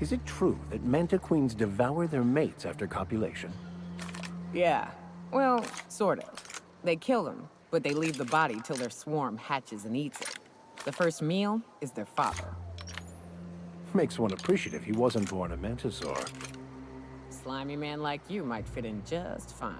Is it true that manta queens devour their mates after copulation? Yeah. Well, sort of. They kill them, but they leave the body till their swarm hatches and eats it. The first meal is their father. Makes one appreciative he wasn't born a mantisaur. Slimy man like you might fit in just fine.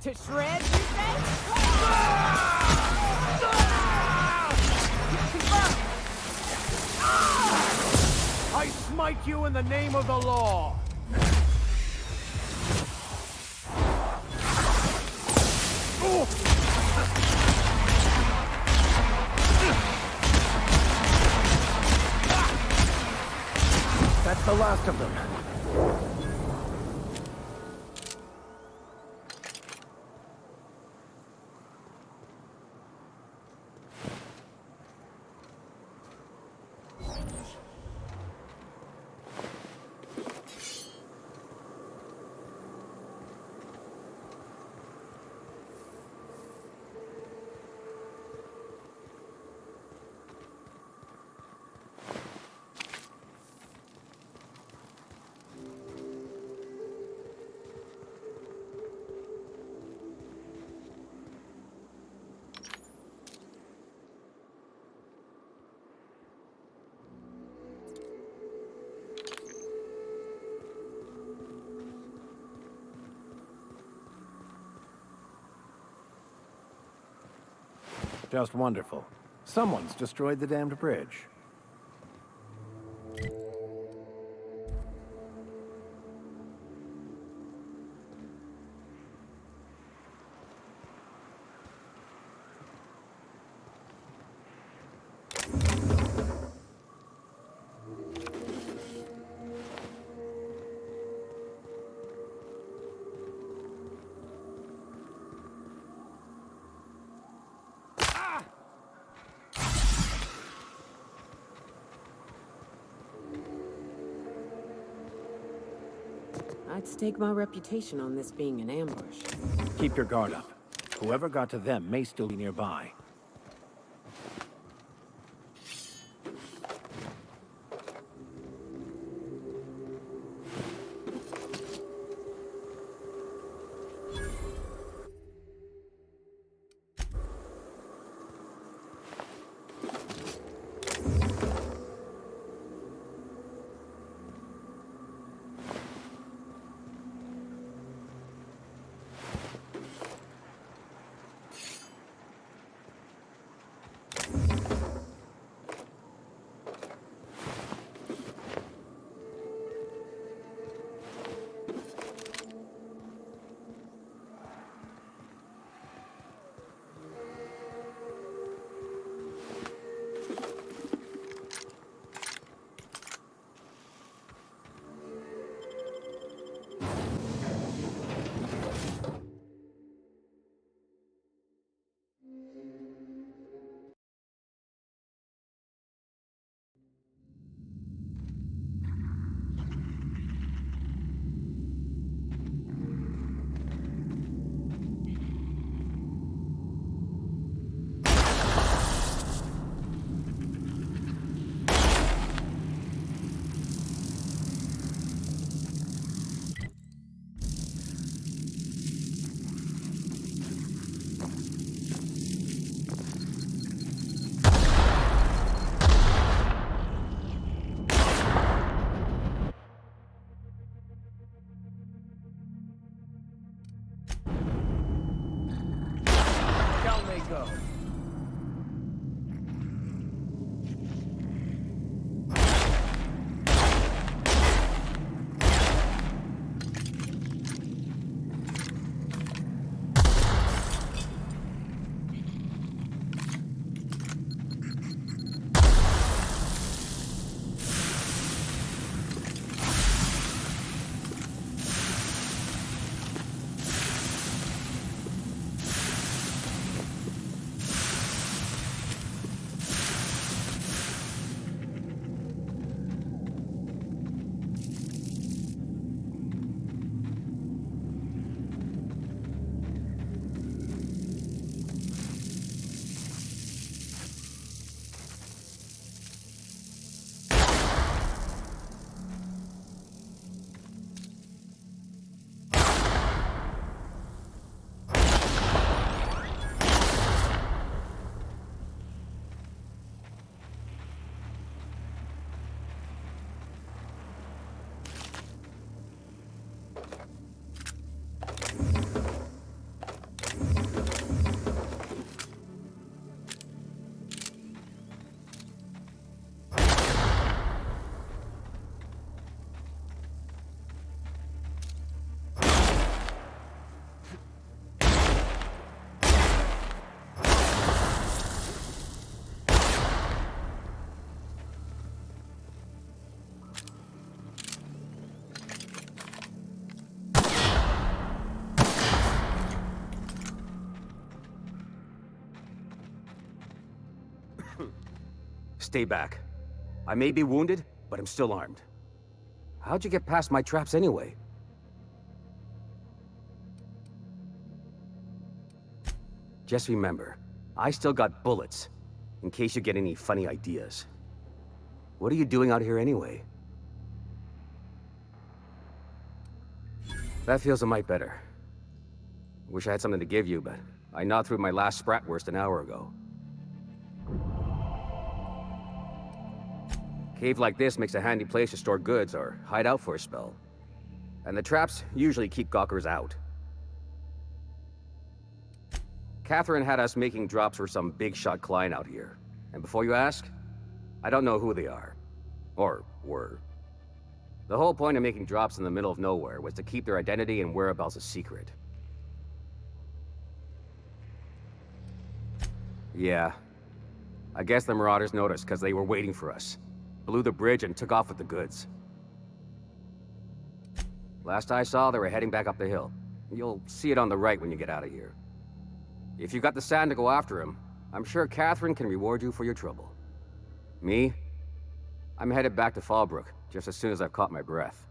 To shred, you say? I smite you in the name of the law! That's the last of them. Just wonderful. Someone's destroyed the damned bridge. I'd stake my reputation on this being an ambush. Keep your guard up. Whoever got to them may still be nearby. Down they go. Stay back. I may be wounded, but I'm still armed. How'd you get past my traps anyway? Just remember, I still got bullets, in case you get any funny ideas. What are you doing out here anyway? That feels a mite better. Wish I had something to give you, but I gnawed through my last Spratwurst an hour ago. Cave like this makes a handy place to store goods or hide out for a spell. And the traps usually keep gawkers out. Catherine had us making drops for some big-shot client out here. And before you ask, I don't know who they are. Or were. The whole point of making drops in the middle of nowhere was to keep their identity and whereabouts a secret. Yeah. I guess the Marauders noticed because they were waiting for us. Blew the bridge and took off with the goods. Last I saw, they were heading back up the hill. You'll see it on the right when you get out of here. If you got the sand to go after him, I'm sure Catherine can reward you for your trouble. Me? I'm headed back to Fallbrook, just as soon as I've caught my breath.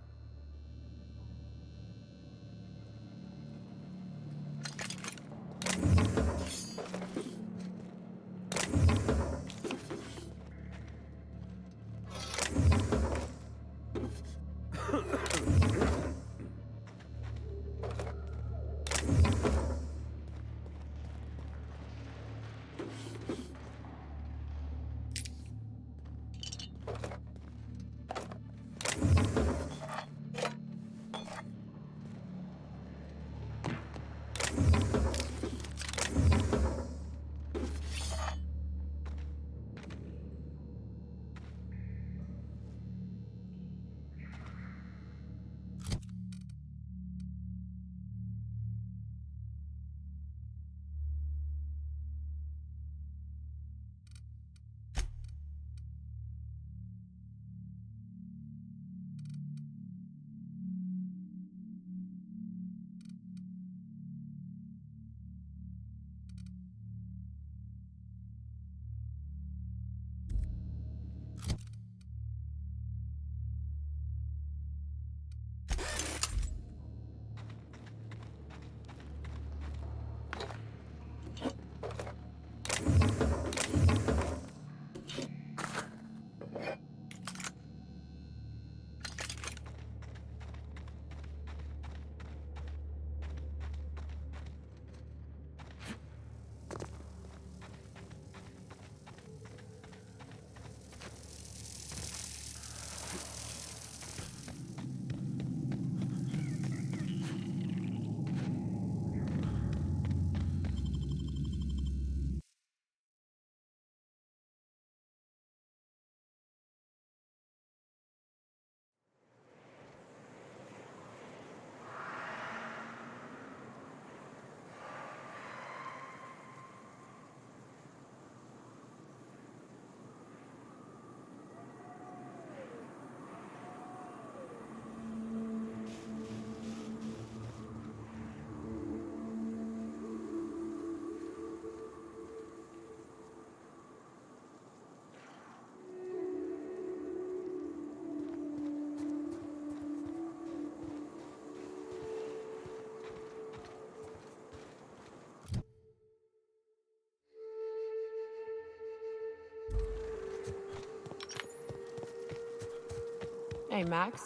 Hey, Max.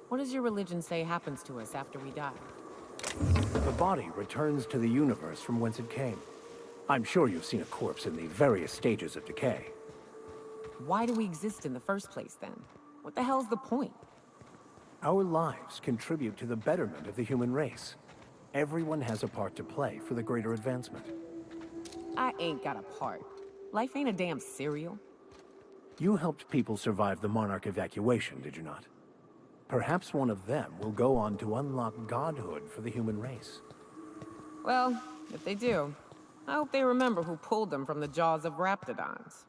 What does your religion say happens to us after we die? The body returns to the universe from whence it came. I'm sure you've seen a corpse in the various stages of decay. Why do we exist in the first place, then? What the hell's the point? Our lives contribute to the betterment of the human race. Everyone has a part to play for the greater advancement. I ain't got a part. Life ain't a damn cereal. You helped people survive the Monarch evacuation, did you not? Perhaps one of them will go on to unlock godhood for the human race. Well, if they do, I hope they remember who pulled them from the jaws of raptidons.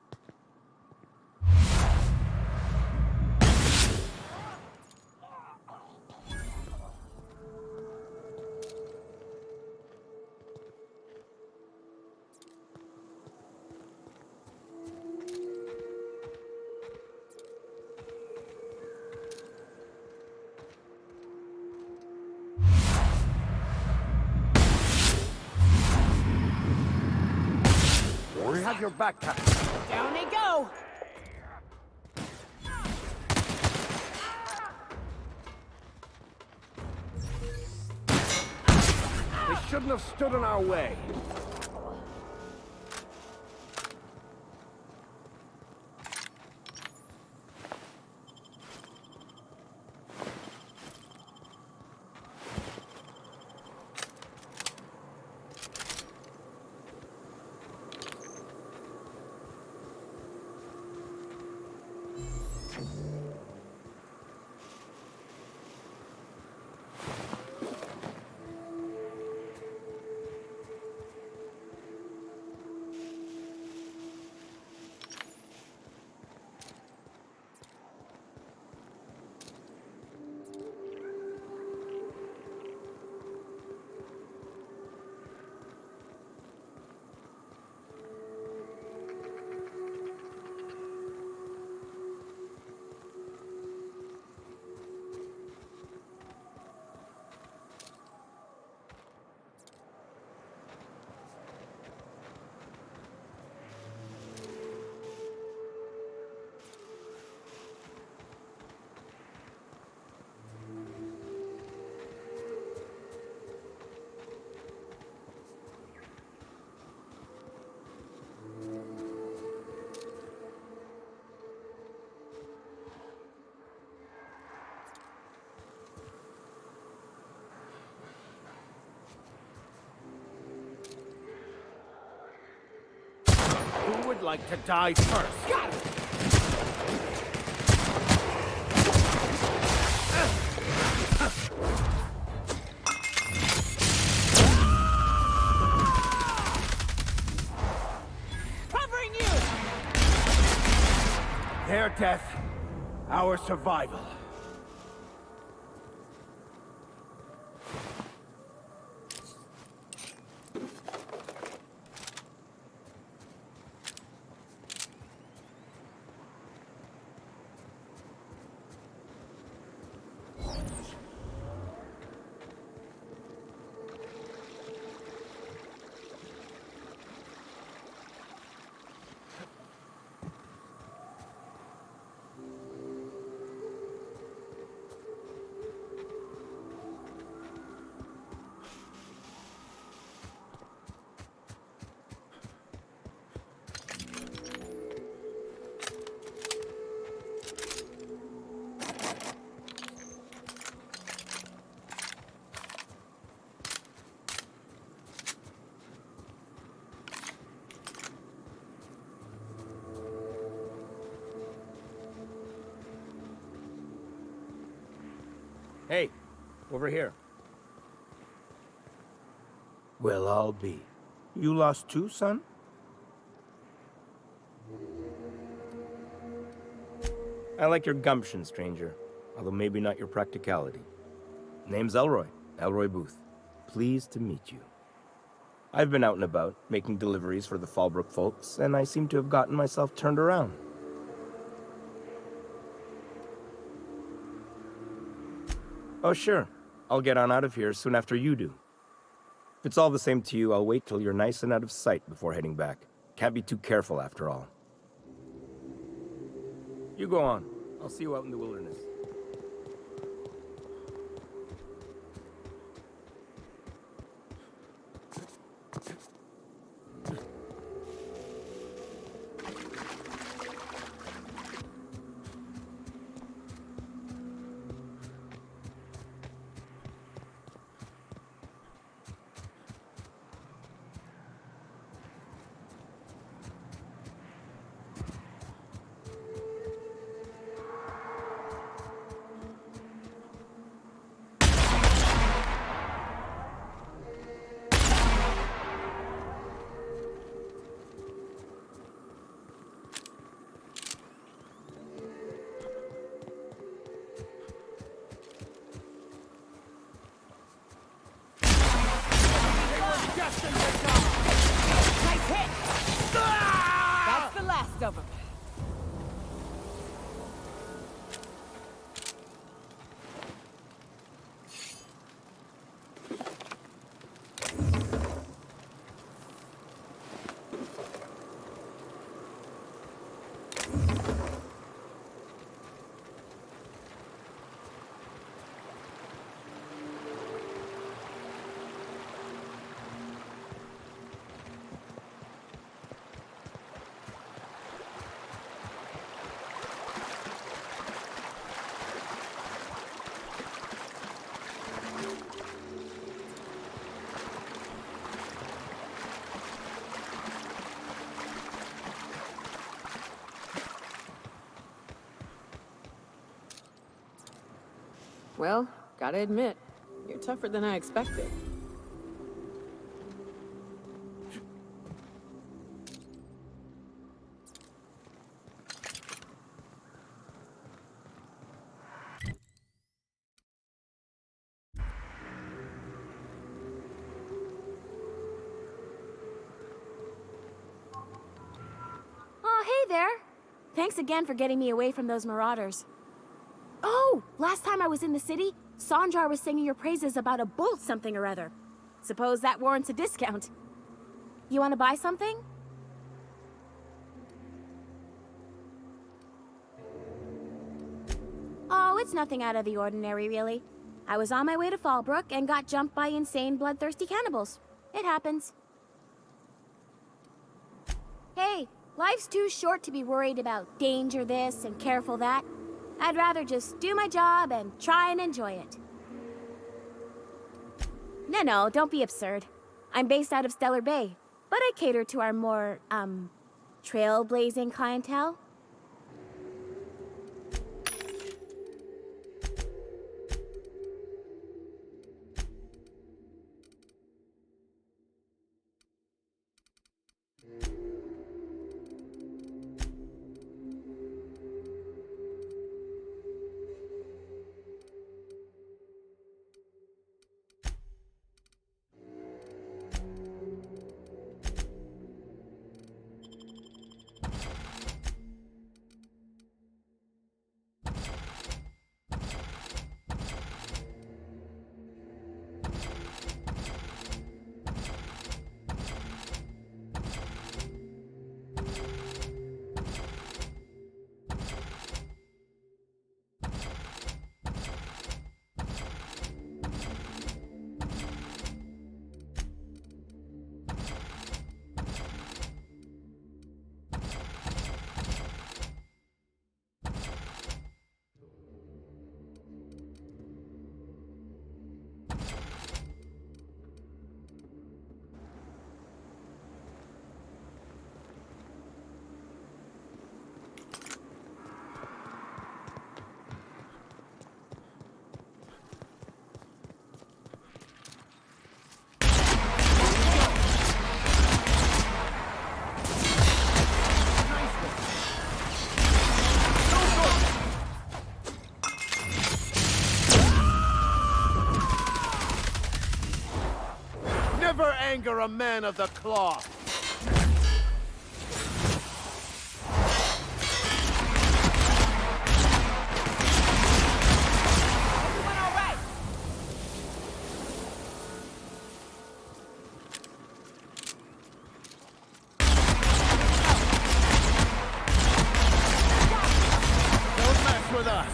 We have your back, Captain. Down they go! They shouldn't have stood in our way. Who would like to die first? Got it! Covering you! Their death, our survival. Hey, over here. Well, I'll be. You lost too, son? I like your gumption, stranger. Although maybe not your practicality. Name's Elroy. Elroy Booth. Pleased to meet you. I've been out and about, making deliveries for the Fallbrook folks, and I seem to have gotten myself turned around. Oh, sure. I'll get on out of here soon after you do. If it's all the same to you, I'll wait till you're nice and out of sight before heading back. Can't be too careful after all. You go on. I'll see you out in the wilderness. Well, gotta admit, you're tougher than I expected. Oh, hey there. Thanks again for getting me away from those marauders. Oh, last time I was in the city, Sanjar was singing your praises about a bull something or other. Suppose that warrants a discount. You want to buy something? Oh, it's nothing out of the ordinary, really. I was on my way to Fallbrook and got jumped by insane, bloodthirsty cannibals. It happens. Hey, life's too short to be worried about danger this and careful that. I'd rather just do my job and try and enjoy it. No, don't be absurd. I'm based out of Stellar Bay, but I cater to our more, trailblazing clientele. Never anger a man of the cloth! Don't mess with us!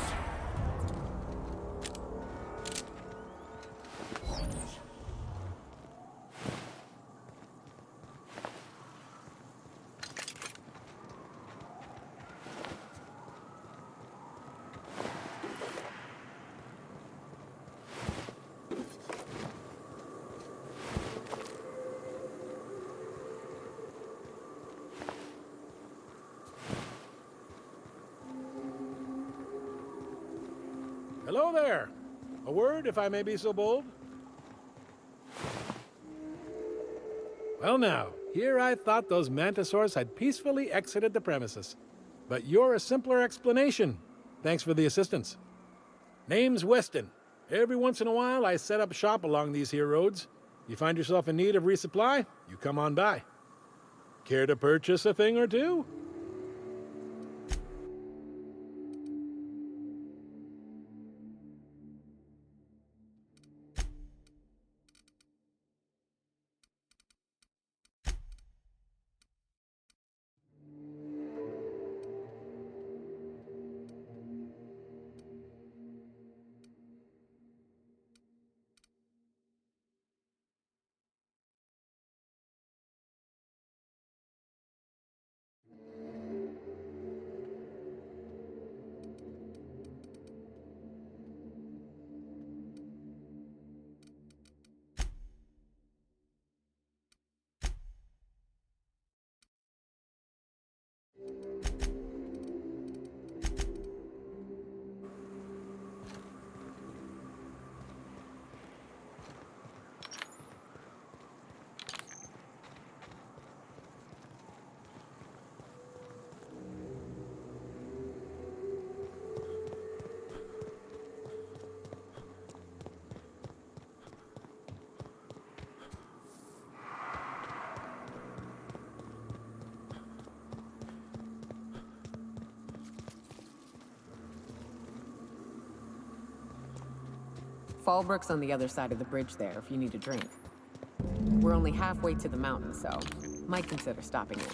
Hello there. A word, if I may be so bold? Well now, here I thought those mantisaurs had peacefully exited the premises. But you're a simpler explanation. Thanks for the assistance. Name's Weston. Every once in a while, I set up shop along these here roads. You find yourself in need of resupply, you come on by. Care to purchase a thing or two? Fallbrook's on the other side of the bridge there if you need a drink. We're only halfway to the mountain, so might consider stopping in.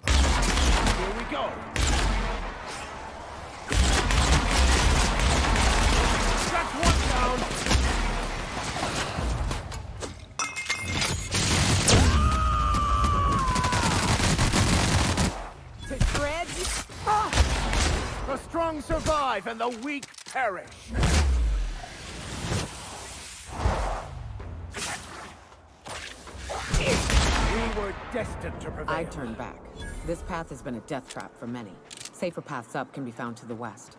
Here we go. That's one down. To shreds? The strong survive and the weak perish. We were destined to prevail. I'd turn back. This path has been a death trap for many. Safer paths up can be found to the west.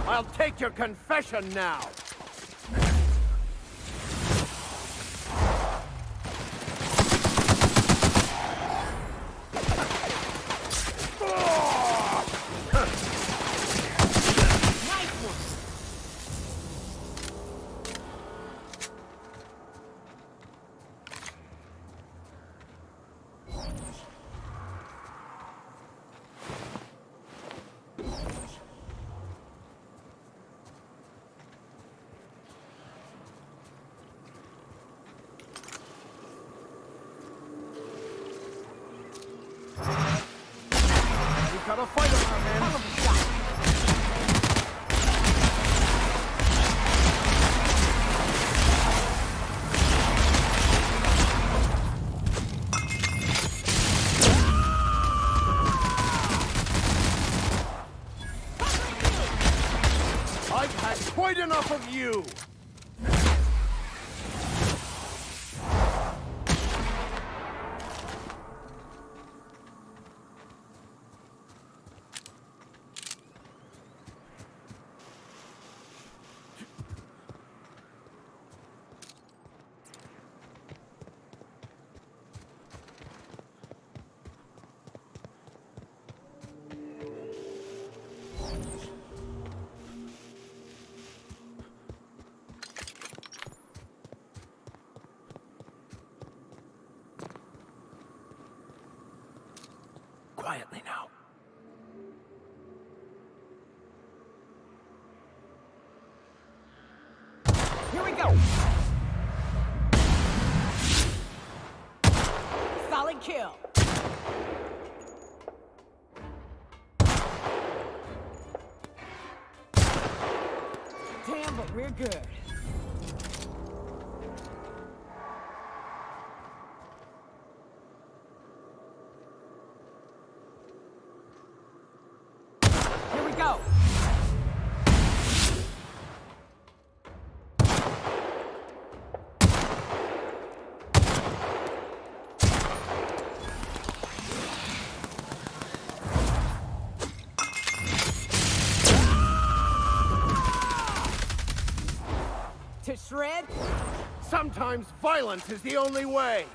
I'll take your confession now. We've got a fight on our hands. I've had quite enough of you! Quietly now. Here we go! Solid kill! Damn, but we're good. Here we go! To shred? Sometimes violence is the only way.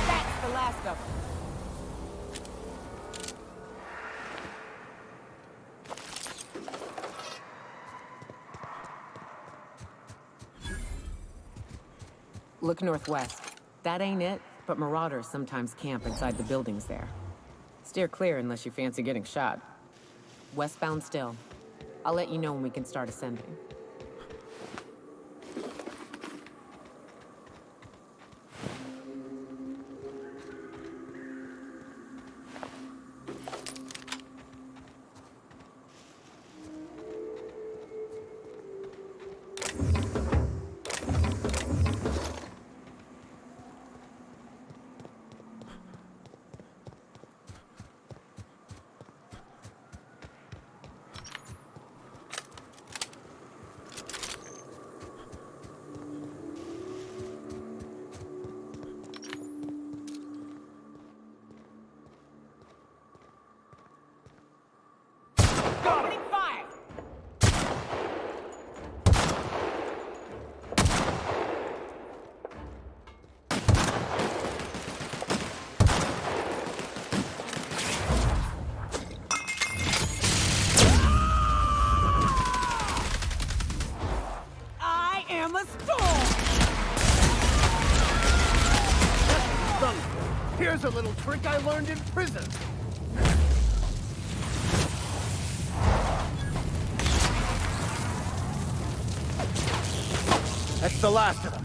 That's the last of them. Look northwest. That ain't it, but marauders sometimes camp inside the buildings there. Steer clear unless you fancy getting shot. Westbound still. I'll let you know when we can start ascending. trick I learned in prison. That's the last of them.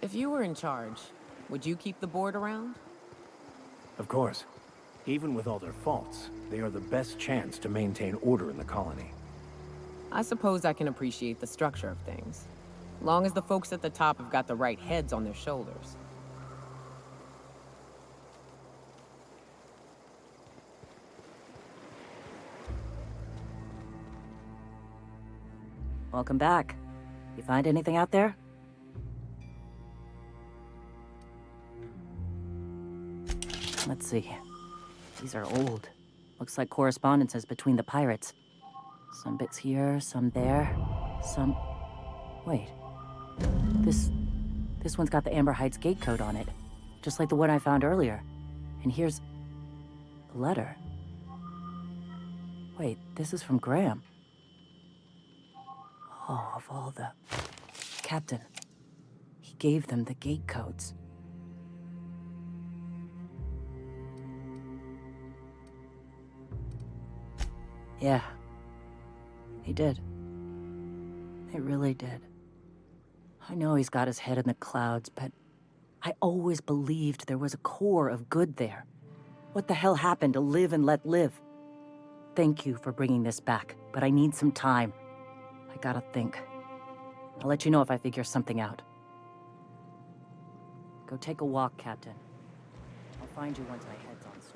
If you were in charge, would you keep the board around? Of course. Even with all their faults, they are the best chance to maintain order in the colony. I suppose I can appreciate the structure of things. Long as the folks at the top have got the right heads on their shoulders. Welcome back. You find anything out there? Let's see. These are old. Looks like correspondences between the pirates. Some bits here, some there, some... Wait. This one's got the Amber Heights gate code on it. Just like the one I found earlier. And here's... a letter. Wait, this is from Graham. Oh, of all the... Captain. He gave them the gate codes. Yeah. He did. He really did. I know he's got his head in the clouds, but I always believed there was a core of good there. What the hell happened to live and let live? Thank you for bringing this back, but I need some time. I gotta think. I'll let you know if I figure something out. Go take a walk, Captain. I'll find you once my head's on straight.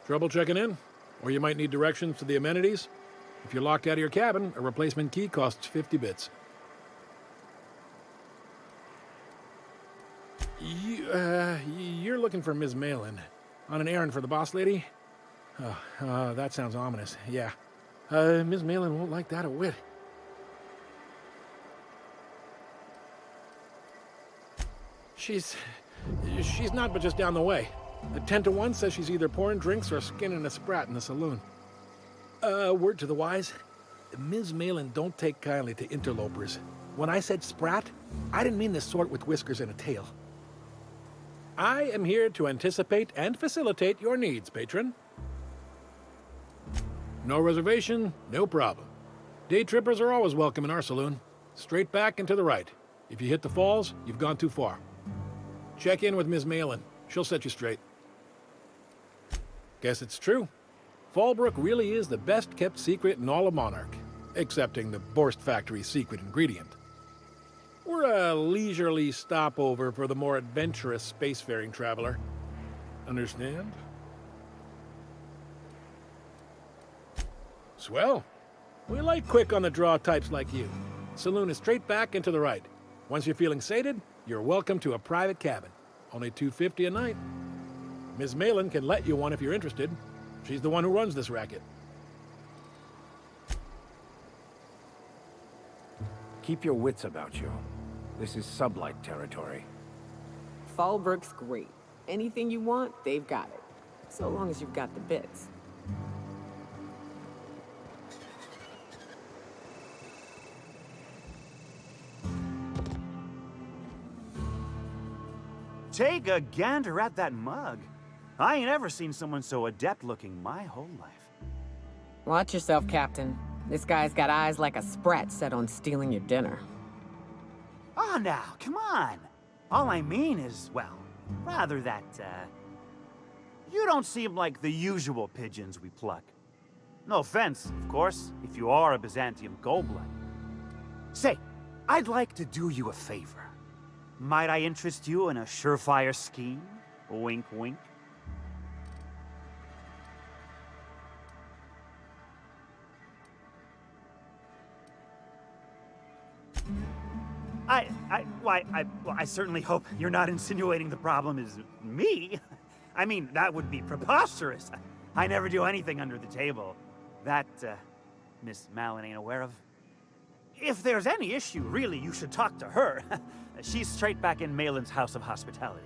Trouble checking in? Or you might need directions to the amenities? If you're locked out of your cabin, a replacement key costs 50 bits. You're looking for Ms. Malin. On an errand for the boss lady? That sounds ominous. Yeah. Ms. Malin won't like that a whit. She's not but just down the way. The 10 to 1 says she's either pouring drinks or skinning a sprat in the saloon. Word to the wise, Ms. Malin don't take kindly to interlopers. When I said sprat, I didn't mean the sort with whiskers and a tail. I am here to anticipate and facilitate your needs, patron. No reservation, no problem. Day trippers are always welcome in our saloon. Straight back and to the right. If you hit the falls, you've gone too far. Check in with Ms. Malin. She'll set you straight. Guess it's true. Fallbrook really is the best-kept secret in all of Monarch, excepting the Borst Factory's secret ingredient. We're a leisurely stopover for the more adventurous spacefaring traveler. Understand? Swell. We like quick-on-the-draw types like you. Saloon is straight back and to the right. Once you're feeling sated, you're welcome to a private cabin. Only $250 a night. Ms. Malin can let you one if you're interested. She's the one who runs this racket. Keep your wits about you. This is SubLight territory. Fallbrook's great. Anything you want, they've got it. So long as you've got the bits. Take a gander at that mug. I ain't ever seen someone so adept-looking my whole life. Watch yourself, Captain. This guy's got eyes like a sprat set on stealing your dinner. Oh, now, come on. All I mean is, well, rather that, you don't seem like the usual pigeons we pluck. No offense, of course, if you are a Byzantium goldblood. Say, I'd like to do you a favor. Might I interest you in a surefire scheme? Wink, wink. I certainly hope you're not insinuating the problem is me. I mean, that would be preposterous. I never do anything under the table. That, Miss Malin ain't aware of. If there's any issue, really, you should talk to her. She's straight back in Malin's House of Hospitality.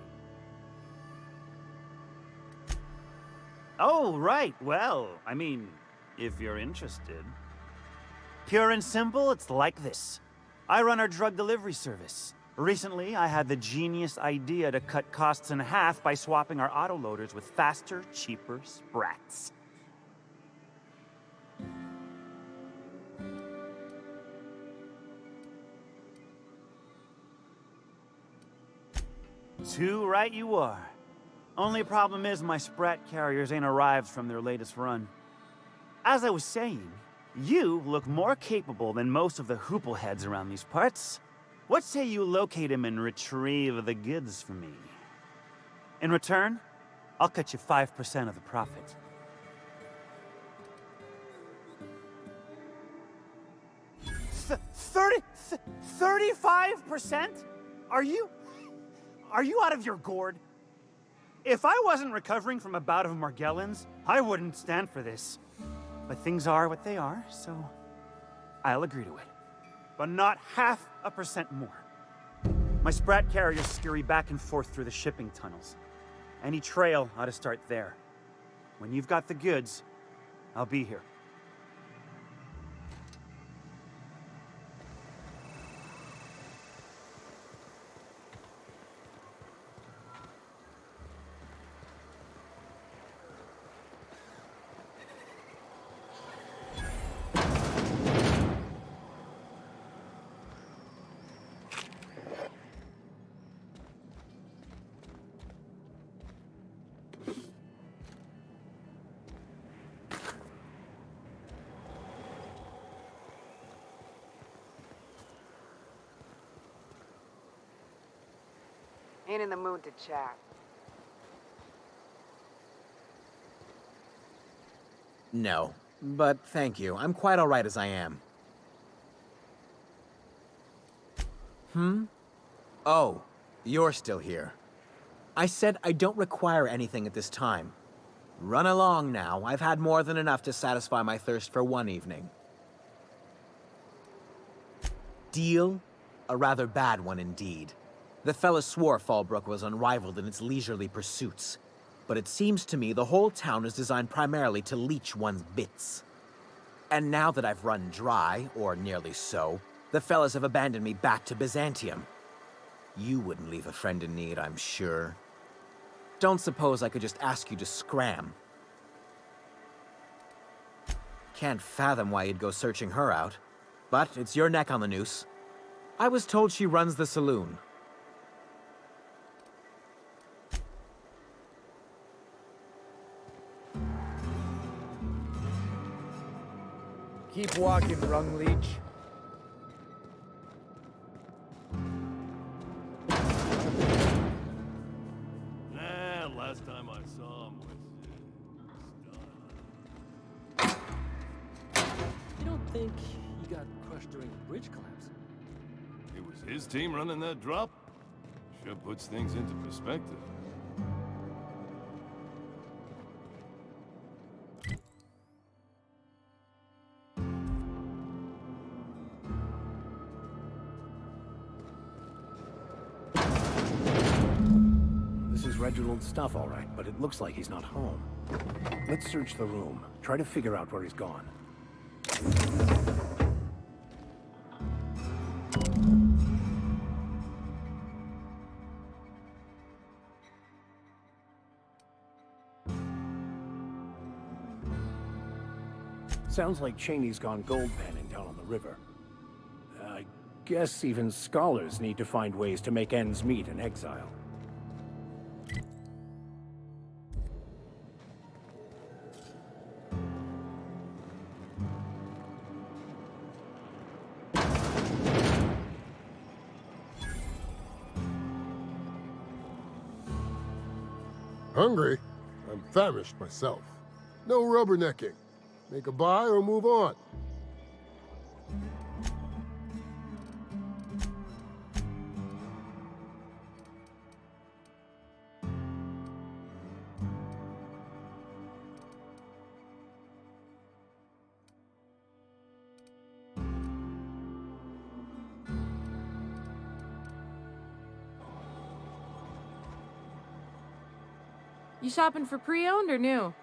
Oh, right. Well, I mean, if you're interested. Pure and simple, it's like this. I run our drug delivery service. Recently, I had the genius idea to cut costs in half by swapping our autoloaders with faster, cheaper sprats. Too right you are. Only problem is my Sprat carriers ain't arrived from their latest run. As I was saying, you look more capable than most of the hoople heads around these parts. What say you locate him and retrieve the goods for me? In return, I'll cut you 5% of the profit. Th 35%? Are you out of your gourd? If I wasn't recovering from a bout of Margellans, I wouldn't stand for this. But things are what they are, so I'll agree to it. But not 0.5% more. My Sprat carriers scurry back and forth through the shipping tunnels. Any trail ought to start there. When you've got the goods, I'll be here. Ain't in the mood to chat. No, but thank you. I'm quite all right as I am. Oh, you're still here. I said I don't require anything at this time. Run along now. I've had more than enough to satisfy my thirst for one evening. Deal? A rather bad one indeed. The fella swore Fallbrook was unrivaled in its leisurely pursuits. But it seems to me the whole town is designed primarily to leech one's bits. And now that I've run dry, or nearly so, the fellas have abandoned me back to Byzantium. You wouldn't leave a friend in need, I'm sure. Don't suppose I could just ask you to scram. Can't fathom why you'd go searching her out. But it's your neck on the noose. I was told she runs the saloon. Keep walking, Rung Leech. Nah, last time I saw him was You don't think he got crushed during the bridge collapse? It was his team running that drop? Sure puts things into perspective. This is Reginald's stuff, all right, but it looks like he's not home. Let's search the room. Try to figure out where he's gone. Sounds like Cheney's gone gold panning down on the river. I guess even scholars need to find ways to make ends meet in exile. Hungry? I'm famished myself. No rubbernecking. Make a buy or move on. You shopping for pre-owned or new?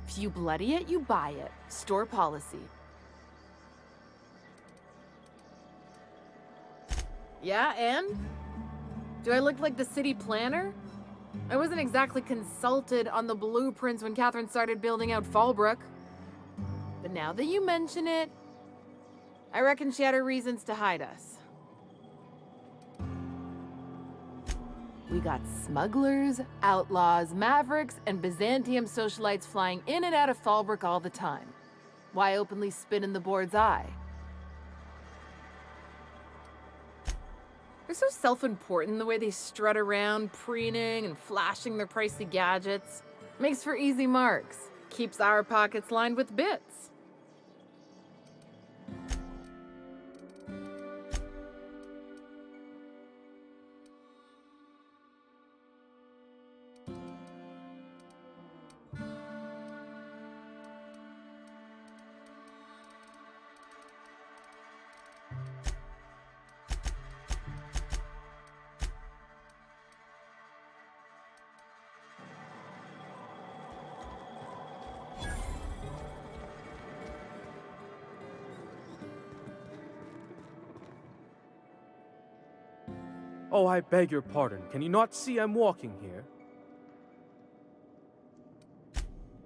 If you bloody it, you buy it. Store policy. Yeah, and? Do I look like the city planner? I wasn't exactly consulted on the blueprints when Catherine started building out Fallbrook. But now that you mention it, I reckon she had her reasons to hide us. We got smugglers, outlaws, mavericks, and Byzantium socialites flying in and out of Fallbrook all the time. Why openly spit in the board's eye? They're so self-important the way they strut around, preening and flashing their pricey gadgets. Makes for easy marks. Keeps our pockets lined with bits. Oh, I beg your pardon. Can you not see I'm walking here?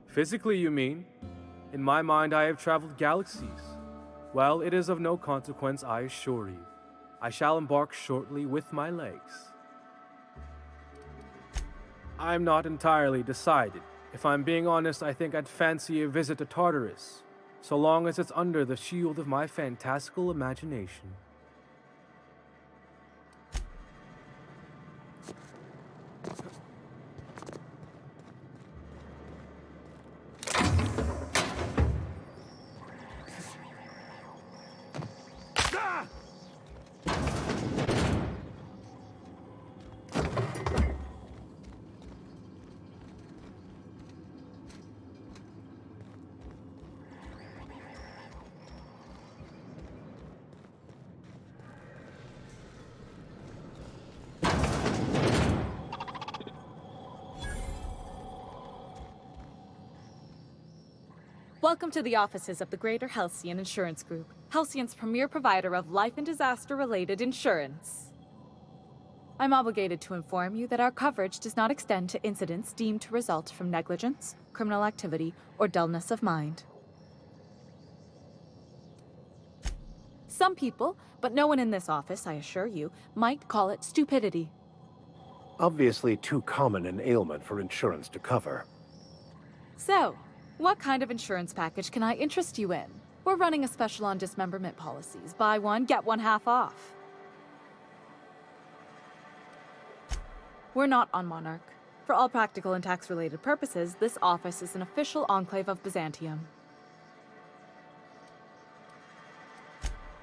Physically, you mean? In my mind, I have traveled galaxies. Well, it is of no consequence, I assure you. I shall embark shortly with my legs. I'm not entirely decided. If I'm being honest, I think I'd fancy a visit to Tartarus, so long as it's under the shield of my fantastical imagination. Welcome to the offices of the Greater Halcyon Insurance Group, Halcyon's premier provider of life and disaster-related insurance. I'm obligated to inform you that our coverage does not extend to incidents deemed to result from negligence, criminal activity, or dullness of mind. Some people, but no one in this office, I assure you, might call it stupidity. Obviously too common an ailment for insurance to cover. So, what kind of insurance package can I interest you in? We're running a special on dismemberment policies. Buy one, get one half off. We're not on Monarch. For all practical and tax-related purposes, this office is an official enclave of Byzantium.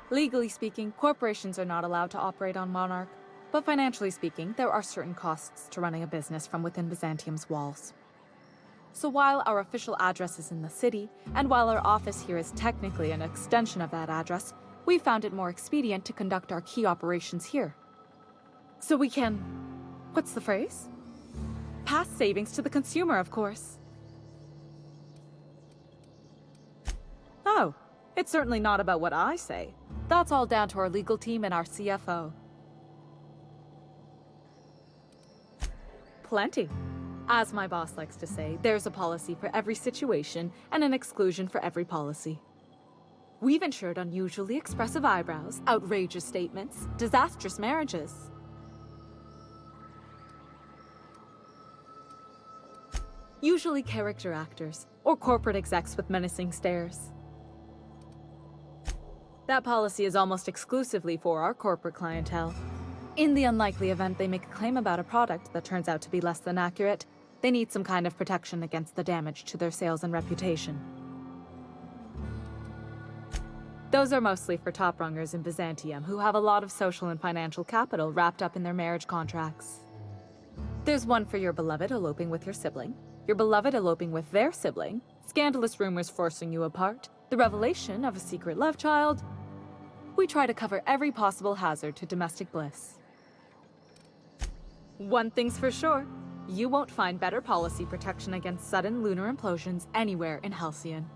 Legally speaking, corporations are not allowed to operate on Monarch, but financially speaking, there are certain costs to running a business from within Byzantium's walls. So while our official address is in the city, and while our office here is technically an extension of that address, we found it more expedient to conduct our key operations here. So we can... what's the phrase? Pass savings to the consumer, of course. Oh, it's certainly not about what I say. That's all down to our legal team and our CFO. Plenty. As my boss likes to say, there's a policy for every situation and an exclusion for every policy. We've insured unusually expressive eyebrows, outrageous statements, disastrous marriages. Usually character actors, or corporate execs with menacing stares. That policy is almost exclusively for our corporate clientele. In the unlikely event they make a claim about a product that turns out to be less than accurate, they need some kind of protection against the damage to their sales and reputation. Those are mostly for top-rungers in Byzantium who have a lot of social and financial capital wrapped up in their marriage contracts. There's one for your beloved eloping with your sibling, your beloved eloping with their sibling, scandalous rumors forcing you apart, the revelation of a secret love child. We try to cover every possible hazard to domestic bliss. One thing's for sure, you won't find better policy protection against sudden lunar implosions anywhere in Halcyon.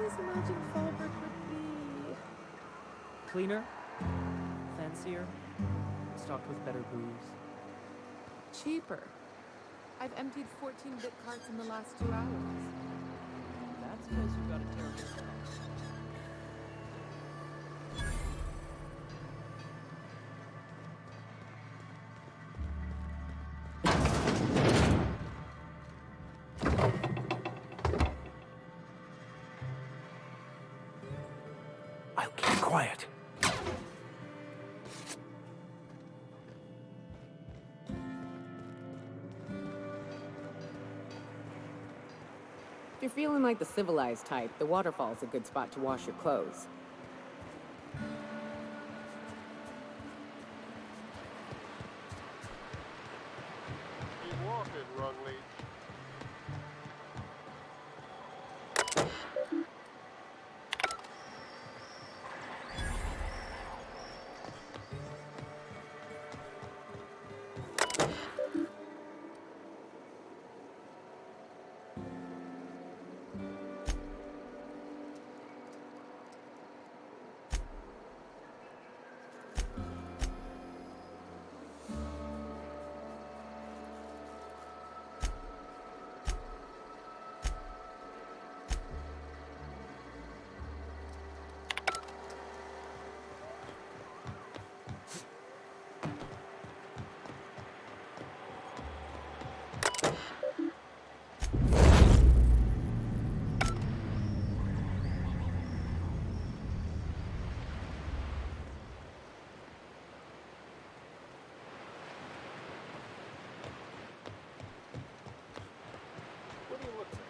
always imagined Fallbrook would be... Cleaner, fancier, stocked with better booze. cheaper. I've emptied 14-bit carts in the last 2 hours. That's because you got a terrible job. I'll keep quiet. If you're feeling like the civilized type, the waterfall's a good spot to wash your clothes. Keep walking, Rungleed. What are you looking at?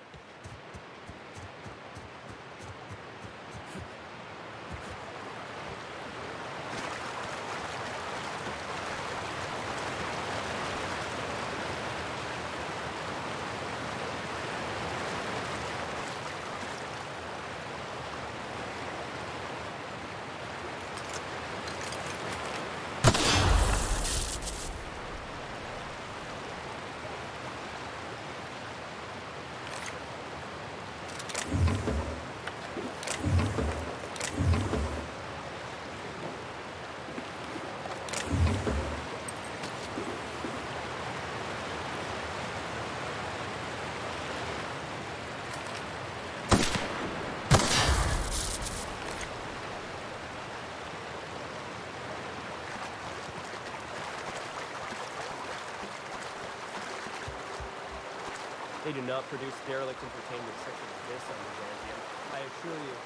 They do not produce derelict entertainment such as this on Byzantium, I assure you.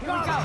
Here we go!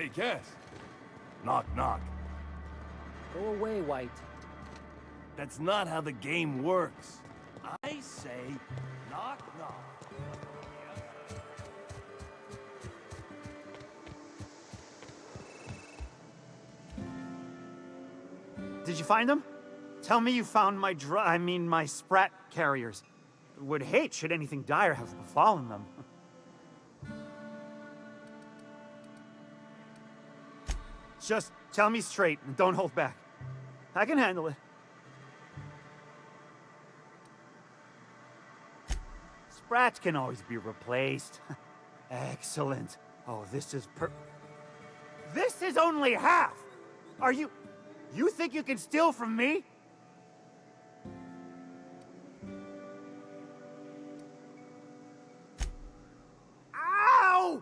say guess. Knock, knock. Go away, White. That's not how the game works. I say knock, knock. Did you find them? Tell me you found my my sprat carriers. Would hate should anything dire have befallen them. Just tell me straight and don't hold back. I can handle it. Sprats can always be replaced. Excellent. Oh, this is This is only half! Are you... You think you can steal from me? Ow!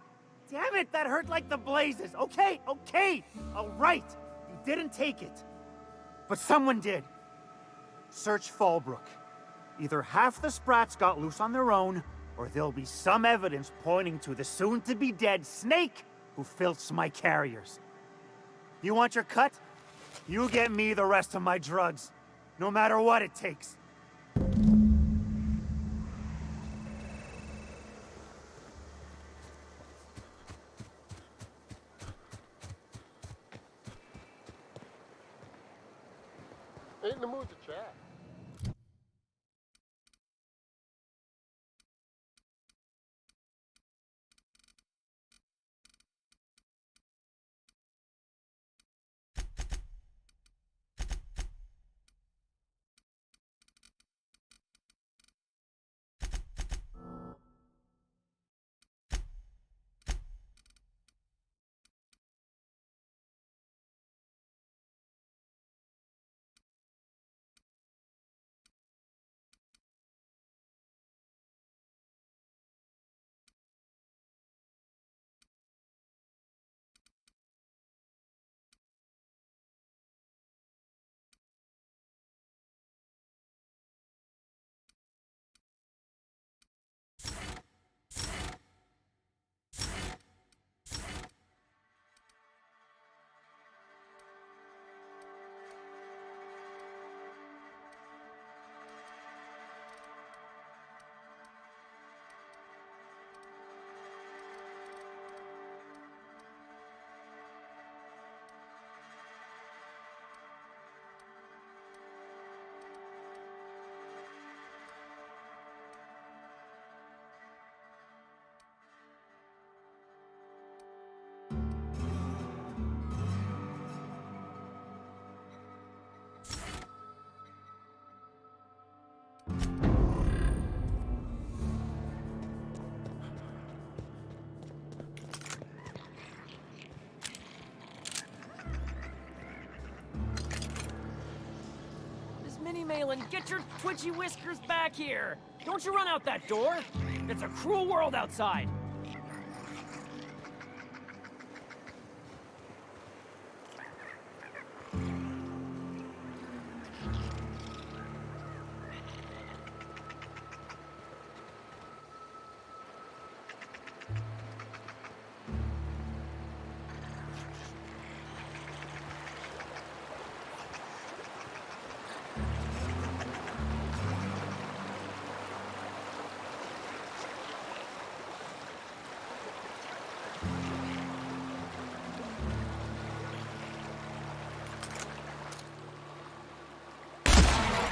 Damn it, that hurt like the blazes. Okay, all right. You didn't take it. But someone did. Search Fallbrook. Either half the Sprats got loose on their own, or there'll be some evidence pointing to the soon-to-be-dead snake who filched my carriers. You want your cut? You get me the rest of my drugs, no matter what it takes. Ain't in the mood to chat. Minnie Malin, get your twitchy whiskers back here! Don't you run out that door! It's a cruel world outside!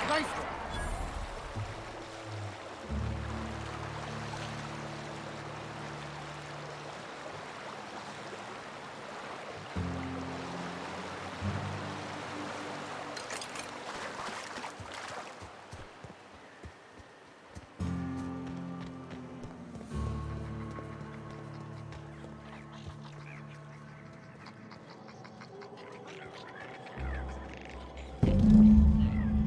Nice one.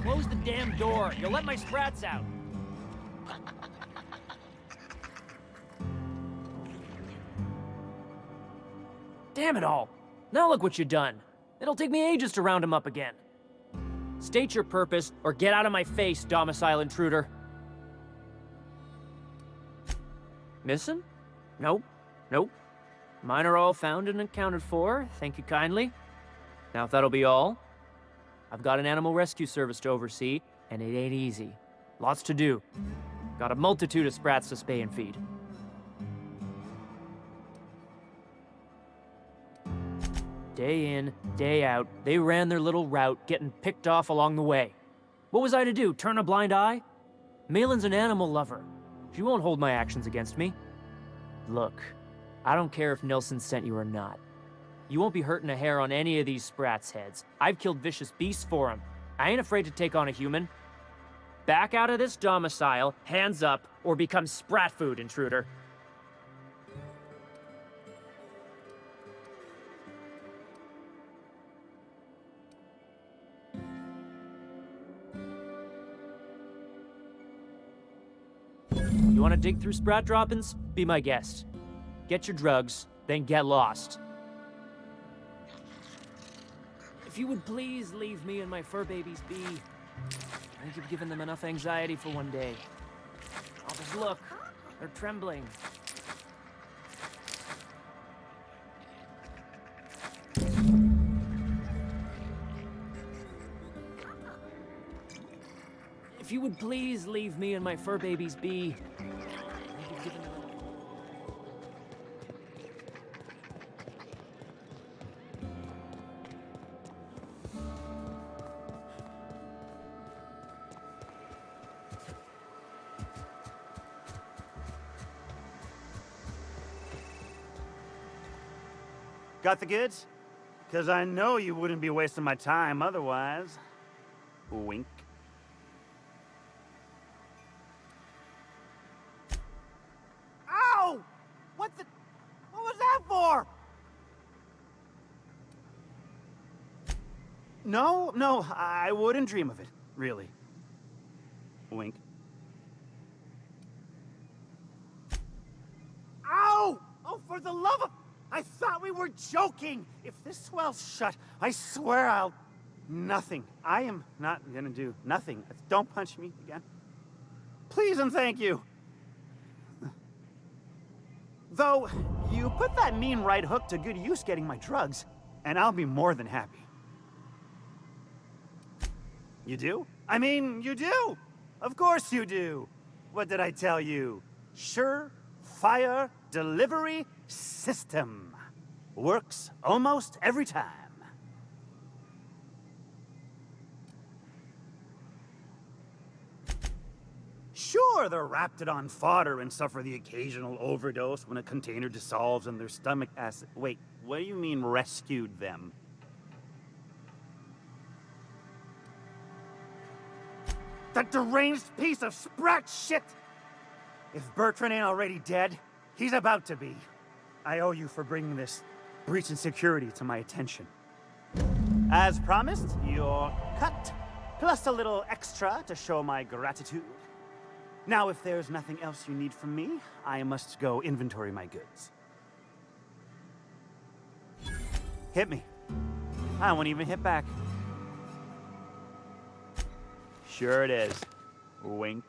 Close the damn door. You'll let my sprats out. Damn it all. Now look what you've done. It'll take me ages to round him up again. State your purpose, or get out of my face, domicile intruder. Missing? Nope. Mine are all found and accounted for, thank you kindly. Now, if that'll be all, I've got an animal rescue service to oversee, and it ain't easy. Lots to do. Got a multitude of sprats to spay and feed. Day in, day out, they ran their little route, getting picked off along the way. What was I to do, turn a blind eye? Malin's an animal lover. She won't hold my actions against me. Look, I don't care if Nelson sent you or not. You won't be hurting a hair on any of these sprats' heads. I've killed vicious beasts for them. I ain't afraid to take on a human. Back out of this domicile, hands up, or become sprat food, intruder. You want to dig through sprat droppings? Be my guest. Get your drugs, then get lost. If you would please leave me and my fur babies be. I think you've given them enough anxiety for one day. Oh, just look. They're trembling. If you would please leave me and my fur babies be. I think you've given them enough. Got the goods? Because I know you wouldn't be wasting my time otherwise. Wink. Ow! What was that for? No, I wouldn't dream of it, really. Wink. Ow! Oh, for the love of... I thought we were joking! If this swell's shut, I swear I'll... Nothing. I am not gonna do nothing. Don't punch me again. Please and thank you. Though, you put that mean right hook to good use getting my drugs, and I'll be more than happy. You do? I mean, you do! Of course you do! What did I tell you? Sure-fire delivery system. Works almost every time. Sure, they're Raptidon fodder and suffer the occasional overdose when a container dissolves in their stomach acid. Wait, what do you mean rescued them? That deranged piece of sprat shit! If Bertrand ain't already dead, he's about to be. I owe you for bringing this breach in security to my attention. As promised, your cut, plus a little extra to show my gratitude. Now, if there's nothing else you need from me, I must go inventory my goods. Hit me. I won't even hit back. Sure it is. Wink.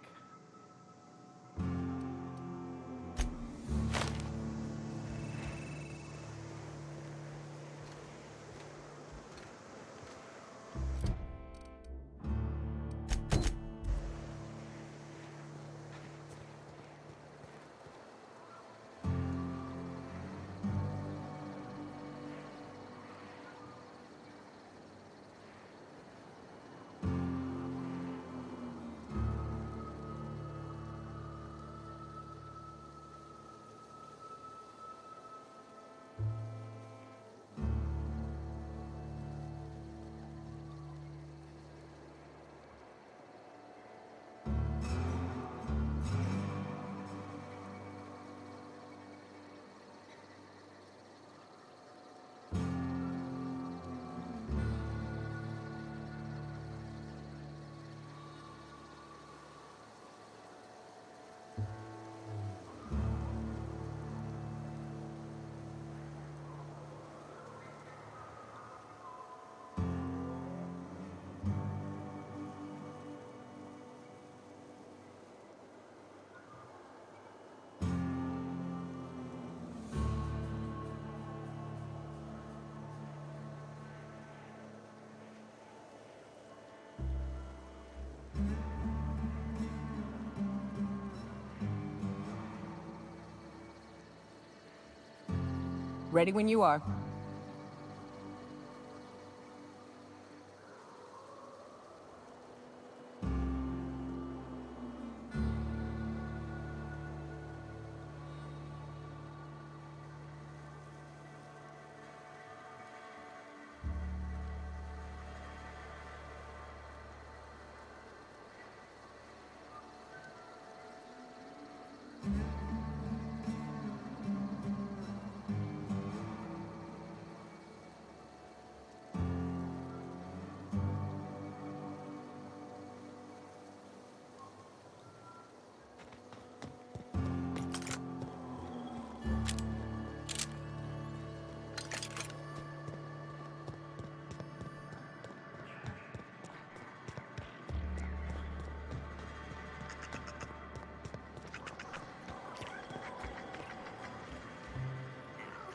Ready when you are.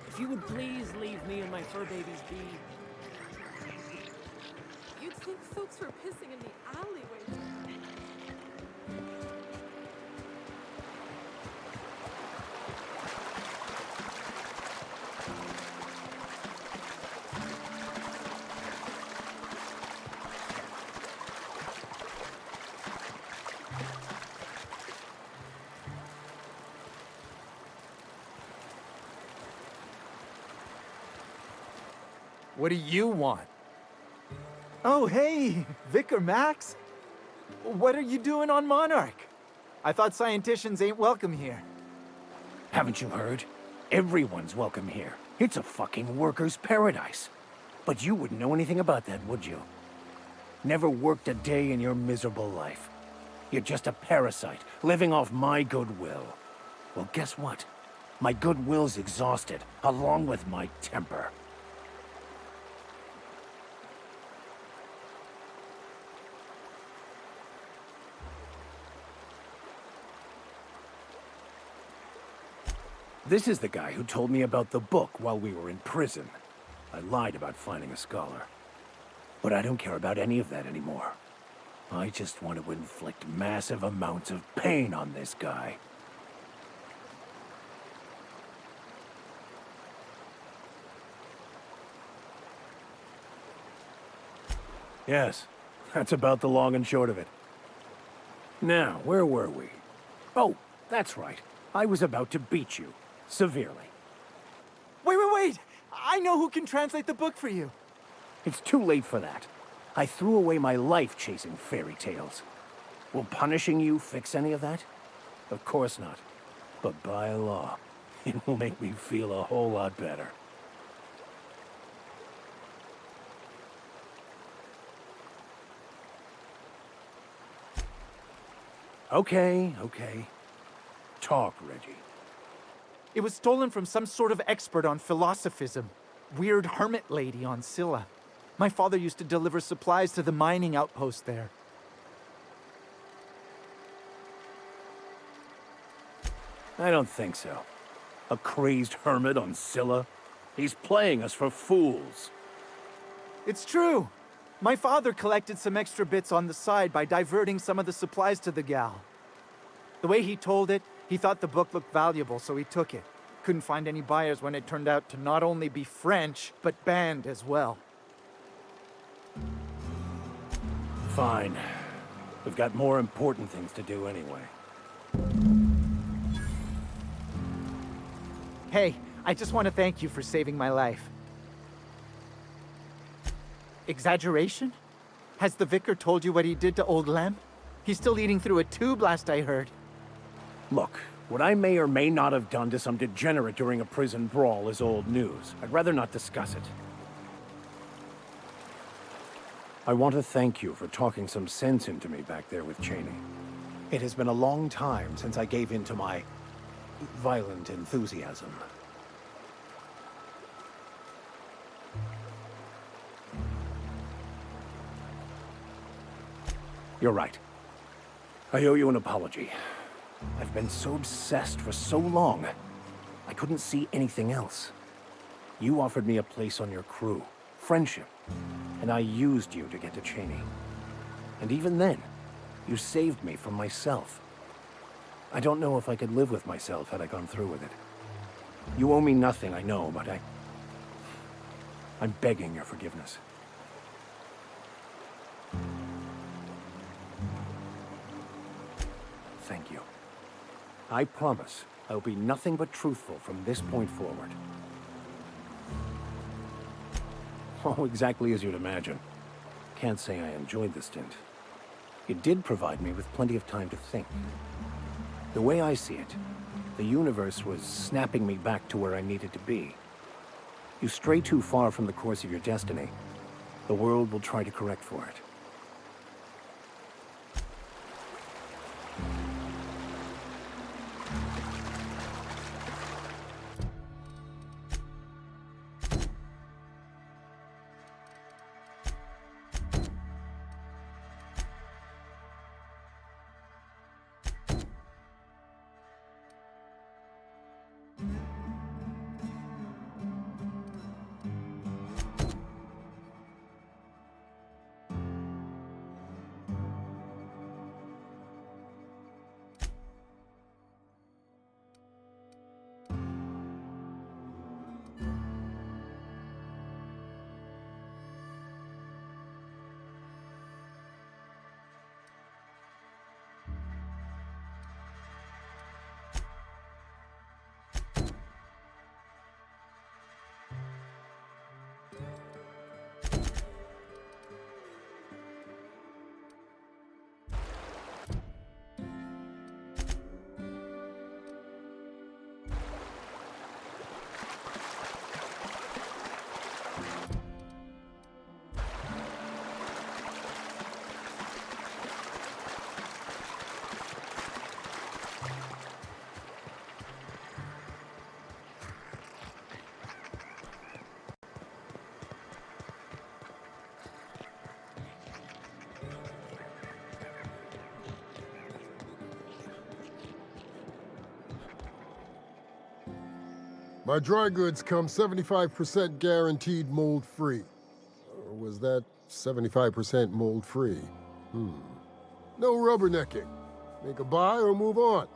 If you would please leave me and my fur babies be. You'd think folks were pissing in the alleyway. What do you want? Oh, hey, Vicar Max. What are you doing on Monarch? I thought scienticians ain't welcome here. Haven't you heard? Everyone's welcome here. It's a fucking worker's paradise. But you wouldn't know anything about that, would you? Never worked a day in your miserable life. You're just a parasite, living off my goodwill. Well, guess what? My goodwill's exhausted, along with my temper. This is the guy who told me about the book while we were in prison. I lied about finding a scholar. But I don't care about any of that anymore. I just want to inflict massive amounts of pain on this guy. Yes, that's about the long and short of it. Now, where were we? Oh, that's right. I was about to beat you. Severely. Wait! I know who can translate the book for you. It's too late for that. I threw away my life chasing fairy tales. Will punishing you fix any of that? Of course not. But by law, it will make me feel a whole lot better. Okay. Talk, Reggie. It was stolen from some sort of expert on philosophism. Weird hermit lady on Scylla. My father used to deliver supplies to the mining outpost there. I don't think so. A crazed hermit on Scylla? He's playing us for fools. It's true. My father collected some extra bits on the side by diverting some of the supplies to the gal. The way he told it, he thought the book looked valuable, so he took it. Couldn't find any buyers when it turned out to not only be French, but banned as well. Fine. We've got more important things to do anyway. Hey, I just want to thank you for saving my life. Exaggeration? Has the Vicar told you what he did to Old Lem? He's still eating through a tube, last I heard. Look, what I may or may not have done to some degenerate during a prison brawl is old news. I'd rather not discuss it. I want to thank you for talking some sense into me back there with Cheney. It has been a long time since I gave in to my violent enthusiasm. You're right. I owe you an apology. I've been so obsessed for so long, I couldn't see anything else. You offered me a place on your crew, friendship, and I used you to get to Cheney. And even then, you saved me from myself. I don't know if I could live with myself had I gone through with it. You owe me nothing, I know, but I'm begging your forgiveness. Thank you. I promise I'll be nothing but truthful from this point forward. Oh, exactly as you'd imagine. Can't say I enjoyed the stint. It did provide me with plenty of time to think. The way I see it, the universe was snapping me back to where I needed to be. You stray too far from the course of your destiny, the world will try to correct for it. My dry goods come 75% guaranteed mold-free. Or was that 75% mold-free? No rubbernecking. Make a buy or move on.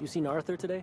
You seen Arthur today?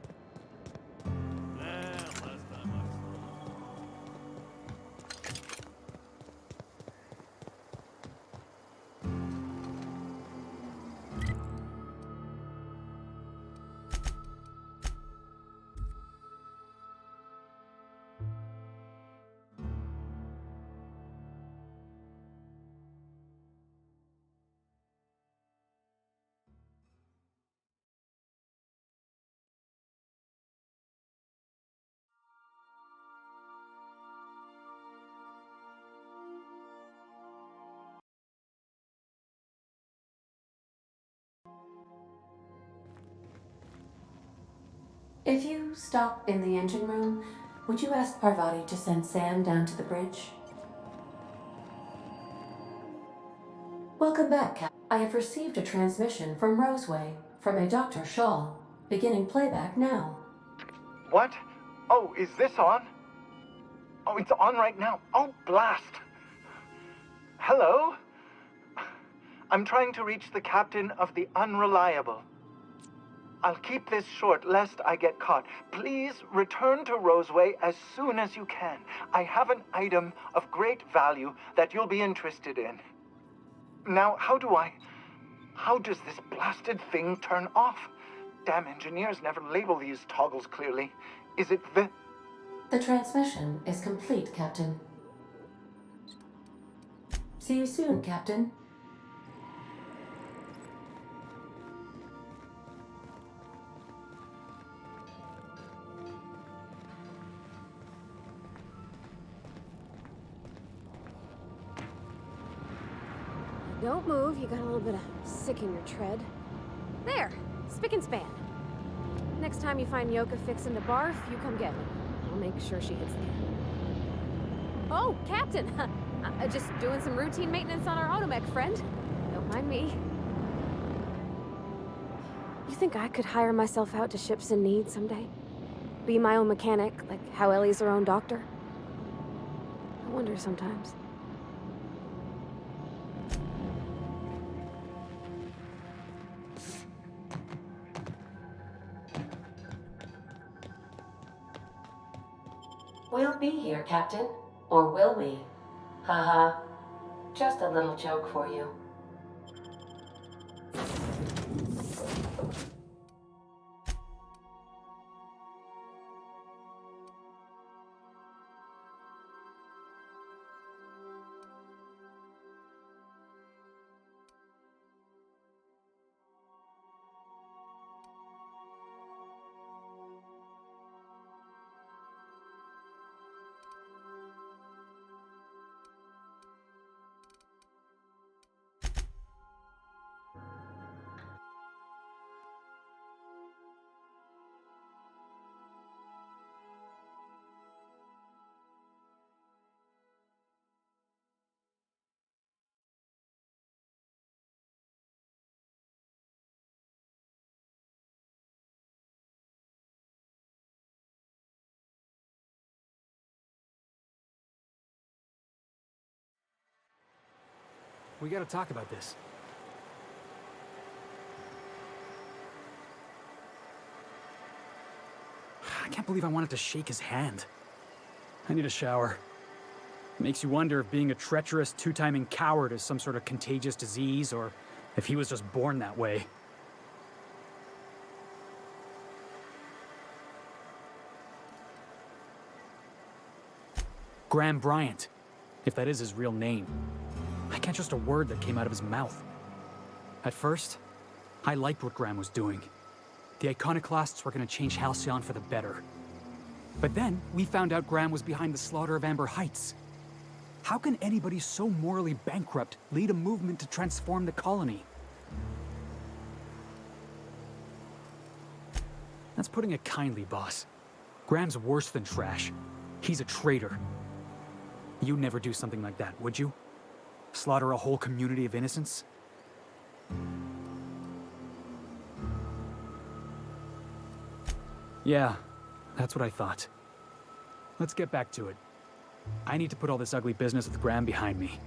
If you stop in the engine room, would you ask Parvati to send Sam down to the bridge? Welcome back, Cap. I have received a transmission from Roseway, from a Dr. Shaw. Beginning playback now. What? Oh, is this on? Oh, it's on right now. Oh, blast! Hello? I'm trying to reach the captain of the Unreliable. I'll keep this short, lest I get caught. Please return to Roseway as soon as you can. I have an item of great value that you'll be interested in. Now, how does this blasted thing turn off? Damn engineers never label these toggles clearly. Is it the... The transmission is complete, Captain. See you soon, Captain. Don't move, you got a little bit of sick in your tread. There, spick and span. Next time you find Yoka fixing to barf, you come get me. I'll make sure she hits the can. Oh, Captain! Just doing some routine maintenance on our automech, friend. Don't mind me. You think I could hire myself out to ships in need someday? Be my own mechanic, like how Ellie's her own doctor? I wonder sometimes. We'll be here, Captain. Or will we? Haha. Just a little joke for you. We gotta talk about this. I can't believe I wanted to shake his hand. I need a shower. Makes you wonder if being a treacherous, two-timing coward is some sort of contagious disease, or if he was just born that way. Graham Bryant, if that is his real name. I can't trust a word that came out of his mouth. At first, I liked what Graham was doing. The Iconoclasts were going to change Halcyon for the better. But then, we found out Graham was behind the slaughter of Amber Heights. How can anybody so morally bankrupt lead a movement to transform the colony? That's putting it kindly, boss. Graham's worse than trash. He's a traitor. You'd never do something like that, would you? Slaughter a whole community of innocents? Yeah, that's what I thought. Let's get back to it. I need to put all this ugly business with Graham behind me.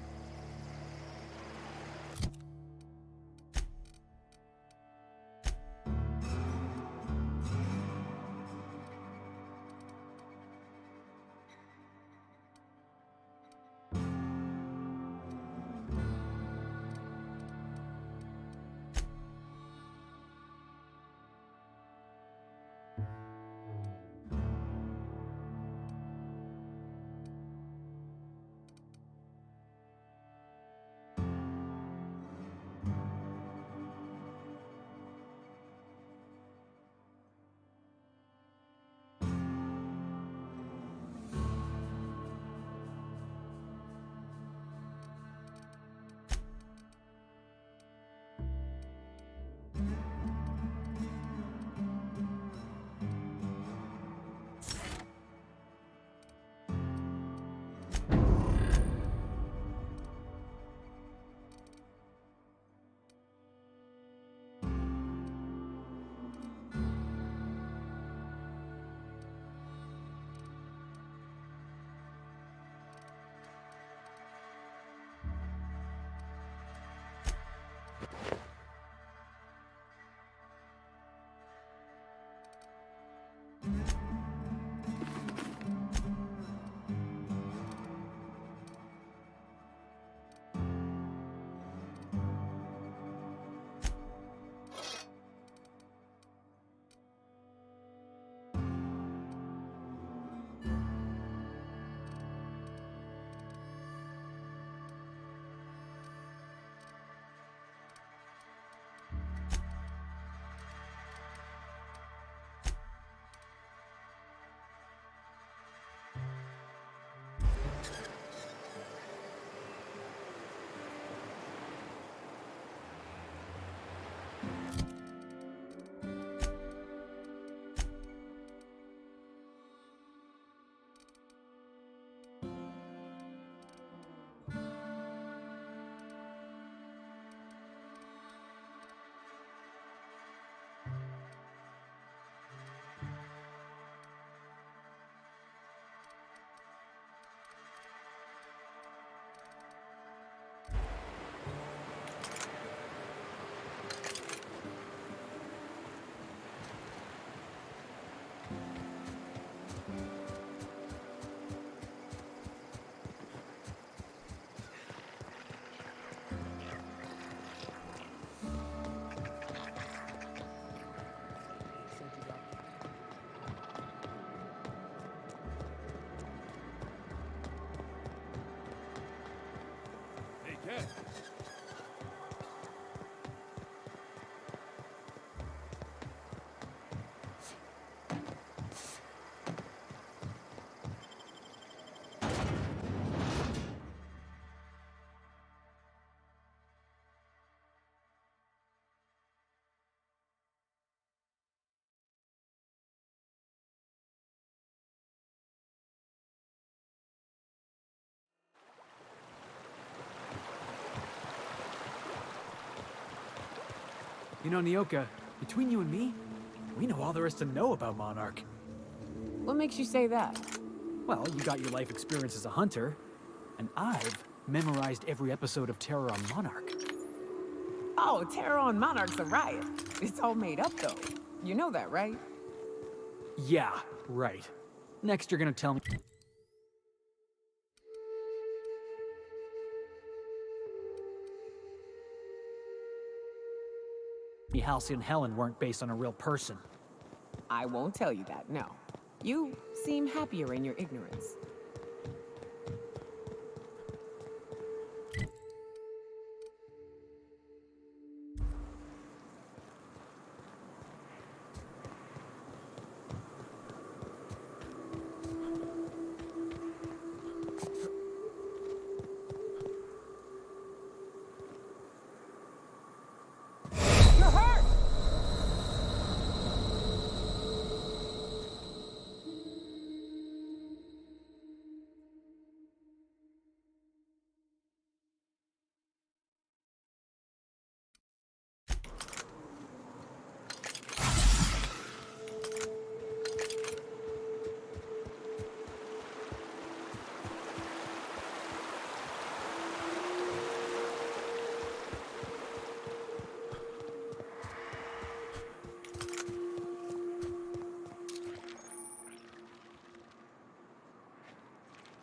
You know, Nyoka, between you and me, we know all there is to know about Monarch. What makes you say that? Well, you got your life experience as a hunter, and I've memorized every episode of Terror on Monarch. Oh, Terror on Monarch's a riot. It's all made up, though. You know that, right? Yeah, right. Next, you're gonna tell me Halcyon and Helen weren't based on a real person. I won't tell you that, no. You seem happier in your ignorance.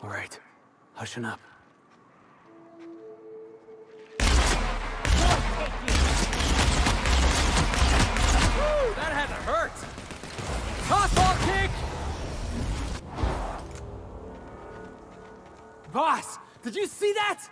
All right, hushing up. Woo, that had to hurt! Tossball kick! Boss, did you see that?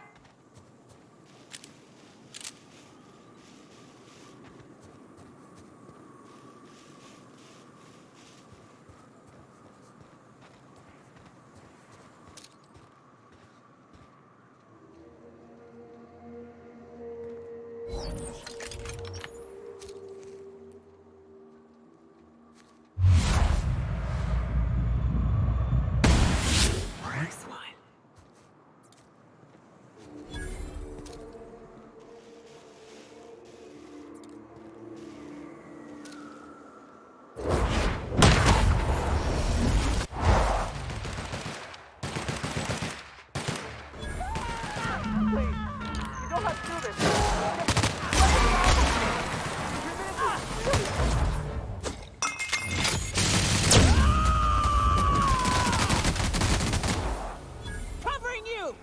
Covering you!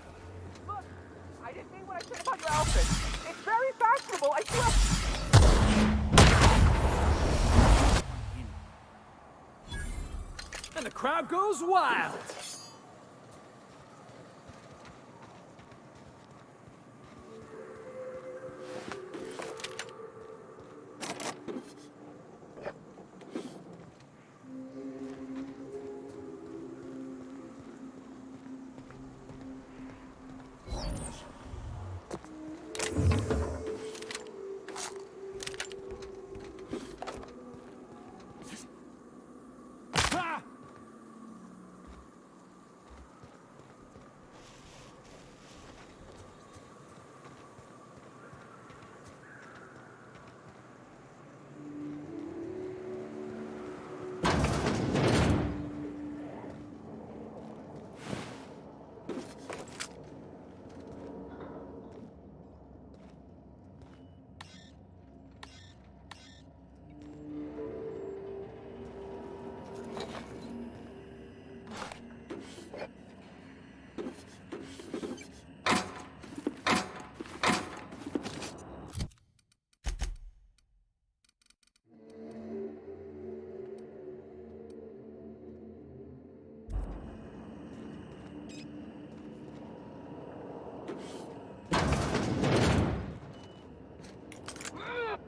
Look, I didn't mean what I said about your outfit. It's very fashionable, I swear. And the crowd goes wild!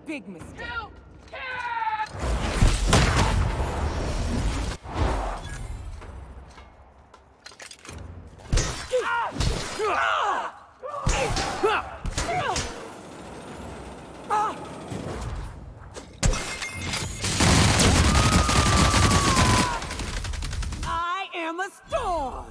Big mistake. I am a storm!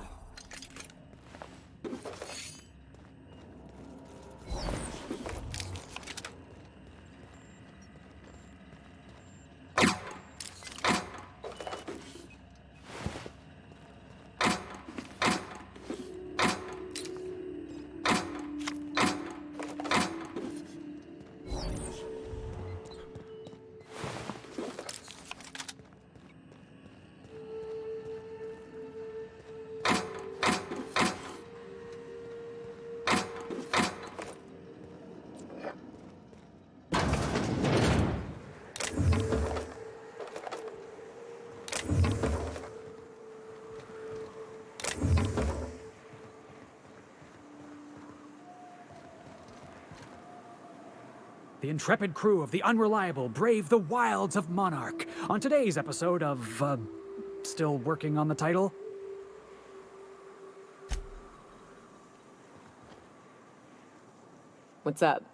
the intrepid crew of the Unreliable brave the wilds of Monarch on today's episode of, still working on the title? What's up?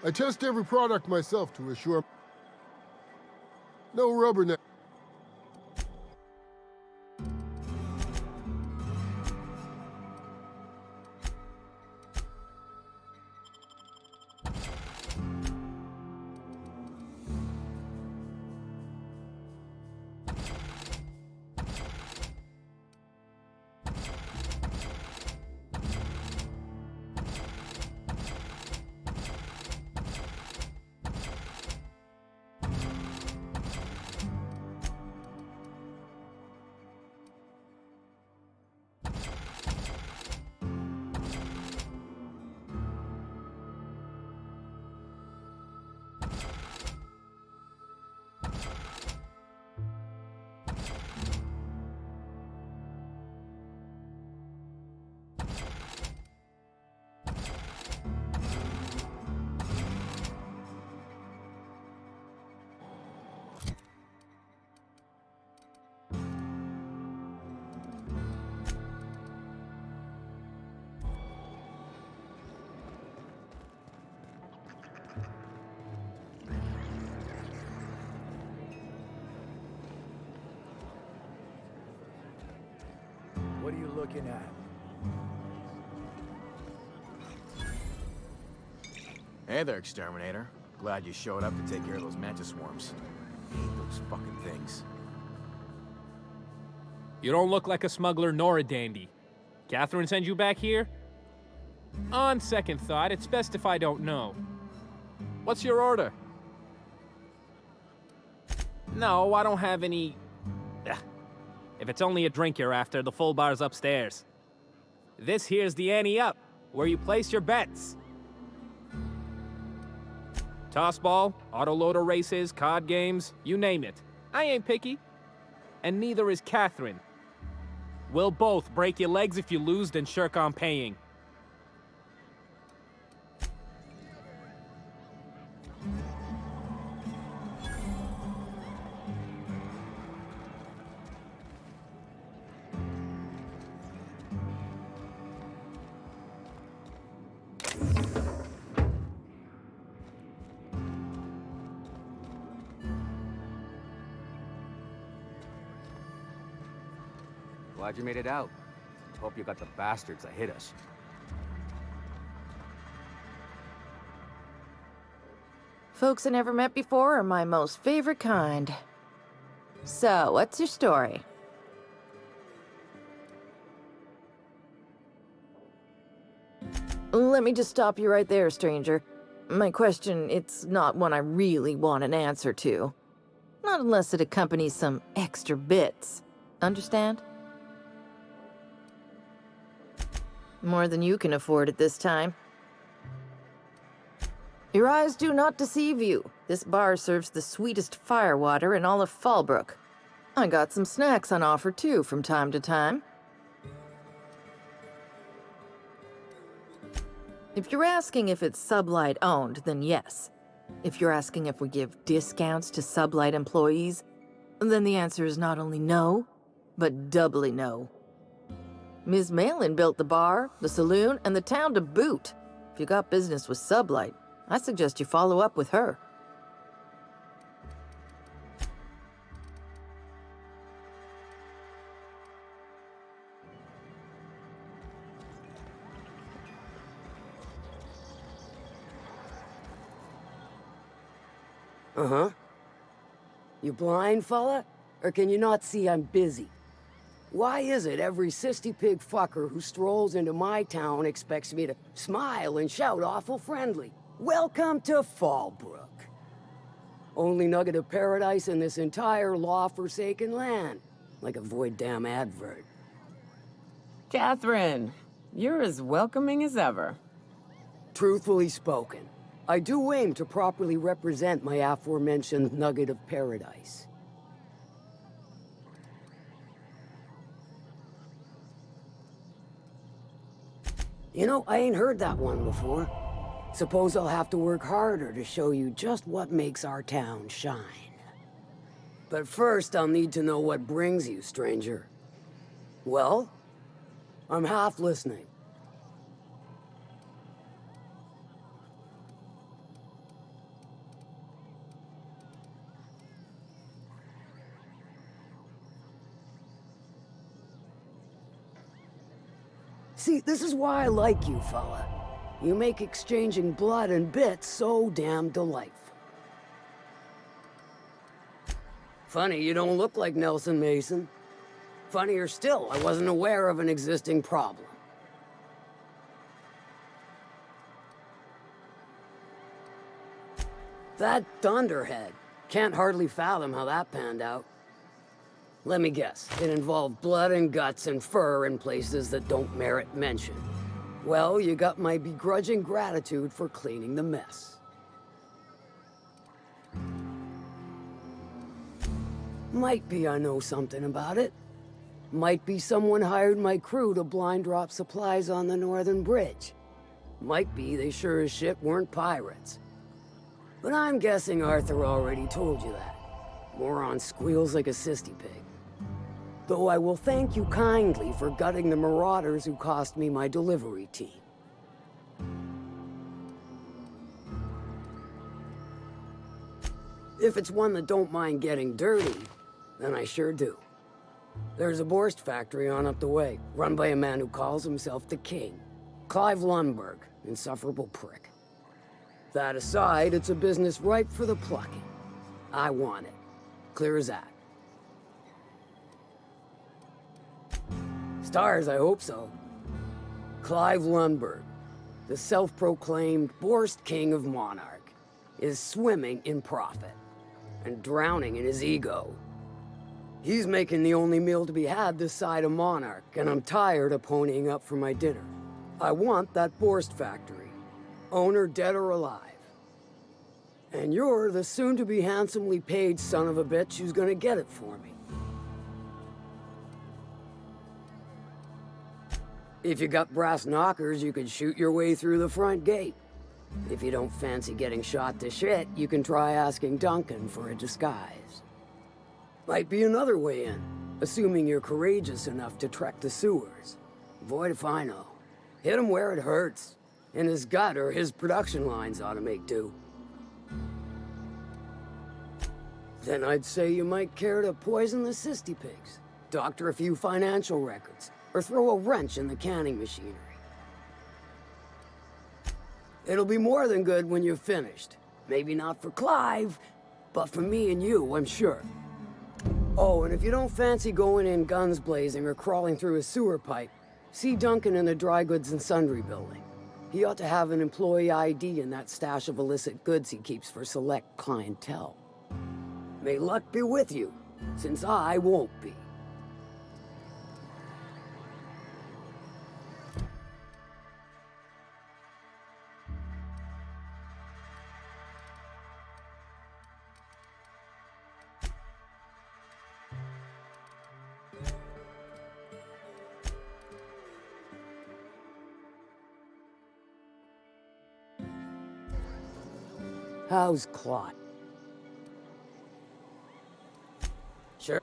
I test every product myself to assure... No rubberneck. What are you looking at? Hey there, Exterminator. Glad you showed up to take care of those mantis swarms. I hate those fucking things. You don't look like a smuggler nor a dandy. Catherine sent you back here? On second thought, it's best if I don't know. What's your order? No, I don't have any... Ugh. If it's only a drink you're after, the full bar's upstairs. This here's the ante up, where you place your bets. Tossball, autoloader races, card games, you name it. I ain't picky. And neither is Catherine. We'll both break your legs if you lose, then shirk on paying. Glad you made it out. Hope you got the bastards that hit us. Folks I never met before are my most favorite kind. So, what's your story? Let me just stop you right there, stranger. My question, it's not one I really want an answer to. Not unless it accompanies some extra bits. Understand? More than you can afford at this time. Your eyes do not deceive you. This bar serves the sweetest firewater in all of Fallbrook. I got some snacks on offer too from time to time. If you're asking if it's SubLight owned, then yes. If you're asking if we give discounts to SubLight employees, then the answer is not only no, but doubly no. Ms. Malin built the bar, the saloon, and the town to boot. If you got business with SubLight, I suggest you follow up with her. Uh-huh. You blind, fella? Or can you not see I'm busy? Why is it every sissy pig fucker who strolls into my town expects me to smile and shout awful friendly? Welcome to Fallbrook. Only nugget of paradise in this entire law-forsaken land. Like a void damn advert. Catherine, you're as welcoming as ever. Truthfully spoken, I do aim to properly represent my aforementioned nugget of paradise. You know, I ain't heard that one before. Suppose I'll have to work harder to show you just what makes our town shine. But first, I'll need to know what brings you, stranger. Well, I'm half listening. See, this is why I like you, fella. You make exchanging blood and bits so damn delightful. Funny you don't look like Nelson Mason. Funnier still, I wasn't aware of an existing problem. That Thunderhead. Can't hardly fathom how that panned out. Let me guess, it involved blood and guts and fur in places that don't merit mention. Well, you got my begrudging gratitude for cleaning the mess. Might be I know something about it. Might be someone hired my crew to blind drop supplies on the Northern Bridge. Might be they sure as shit weren't pirates. But I'm guessing Arthur already told you that. Moron squeals like a sissy pig. Though I will thank you kindly for gutting the marauders who cost me my delivery team. If it's one that don't mind getting dirty, then I sure do. There's a Borst factory on up the way, run by a man who calls himself the King. Clive Lundberg, insufferable prick. That aside, it's a business ripe for the plucking. I want it. Clear as that. Stars, I hope so. Clive Lundberg, the self-proclaimed Borst King of Monarch, is swimming in profit and drowning in his ego. He's making the only meal to be had this side of Monarch, and I'm tired of ponying up for my dinner. I want that Borst factory, owner dead or alive. And you're the soon-to-be handsomely paid son of a bitch who's gonna get it for me. If you got brass knockers, you could shoot your way through the front gate. If you don't fancy getting shot to shit, you can try asking Duncan for a disguise. Might be another way in, assuming you're courageous enough to trek the sewers. Void if I know. Hit him where it hurts. In his gut, or his production lines ought to make do. Then I'd say you might care to poison the cysty pigs, doctor a few financial records, or throw a wrench in the canning machinery. It'll be more than good when you're finished. Maybe not for Clive, but for me and you, I'm sure. Oh, and if you don't fancy going in guns blazing or crawling through a sewer pipe, see Duncan in the dry goods and sundry building. He ought to have an employee ID in that stash of illicit goods he keeps for select clientele. May luck be with you, since I won't be. How's Clot? Sure.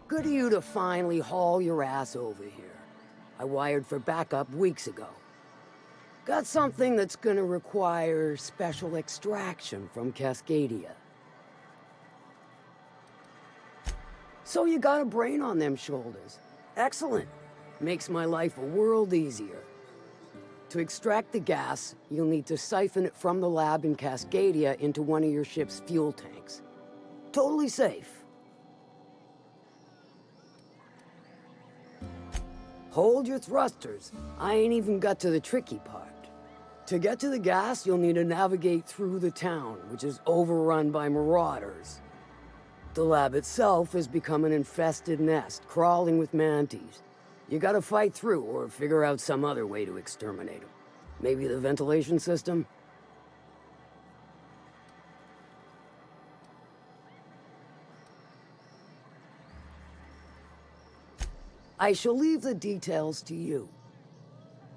Good of you to finally haul your ass over here. I wired for backup weeks ago. Got something that's gonna require special extraction from Cascadia. So you got a brain on them shoulders. Excellent. Makes my life a world easier. To extract the gas, you'll need to siphon it from the lab in Cascadia into one of your ship's fuel tanks. Totally safe. Hold your thrusters. I ain't even got to the tricky part. To get to the gas, you'll need to navigate through the town, which is overrun by marauders. The lab itself has become an infested nest, crawling with mantis. You gotta fight through, or figure out some other way to exterminate them. Maybe the ventilation system? I shall leave the details to you.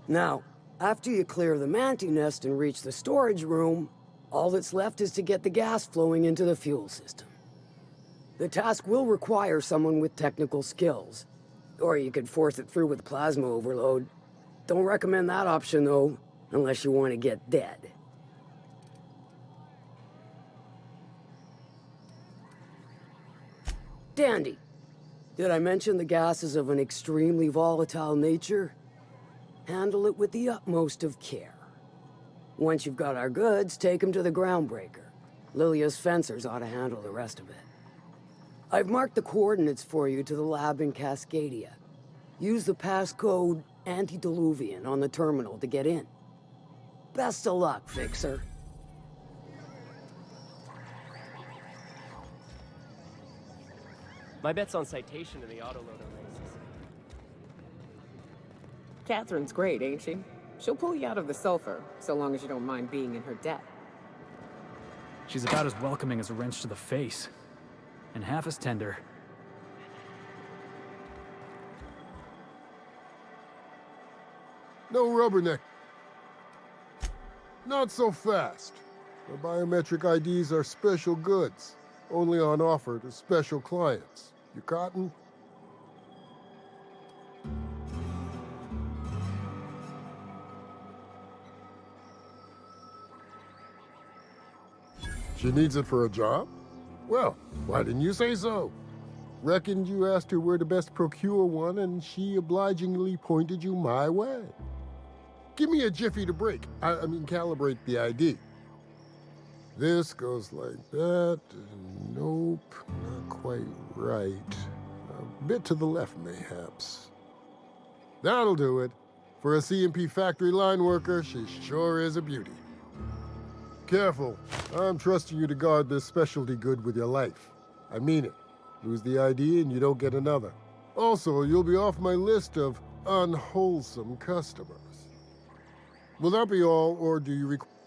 Now, after you clear the mantis nest and reach the storage room, all that's left is to get the gas flowing into the fuel system. The task will require someone with technical skills. Or you could force it through with plasma overload. Don't recommend that option, though, unless you want to get dead. Dandy. Did I mention the gas is of an extremely volatile nature? Handle it with the utmost of care. Once you've got our goods, take them to the groundbreaker. Lilia's fencers ought to handle the rest of it. I've marked the coordinates for you to the lab in Cascadia. Use the passcode Antediluvian on the terminal to get in. Best of luck, Fixer. My bet's on citation in the autoloader races. Catherine's great, ain't she? She'll pull you out of the sulfur, so long as you don't mind being in her debt. She's about as welcoming as a wrench to the face. And half as tender. No rubberneck. Not so fast. The biometric IDs are special goods, only on offer to special clients. You cotton? She needs it for a job? Well, why didn't you say so? Reckoned you asked her where to best procure one, and she obligingly pointed you my way. Give me a jiffy to break. I mean, calibrate the ID. This goes like that. Nope, not quite right. A bit to the left, mayhaps. That'll do it. For a CMP factory line worker, she sure is a beauty. Careful. I'm trusting you to guard this specialty good with your life. I mean it. Lose the ID and you don't get another. Also, you'll be off my list of unwholesome customers. Will that be all, or do you require...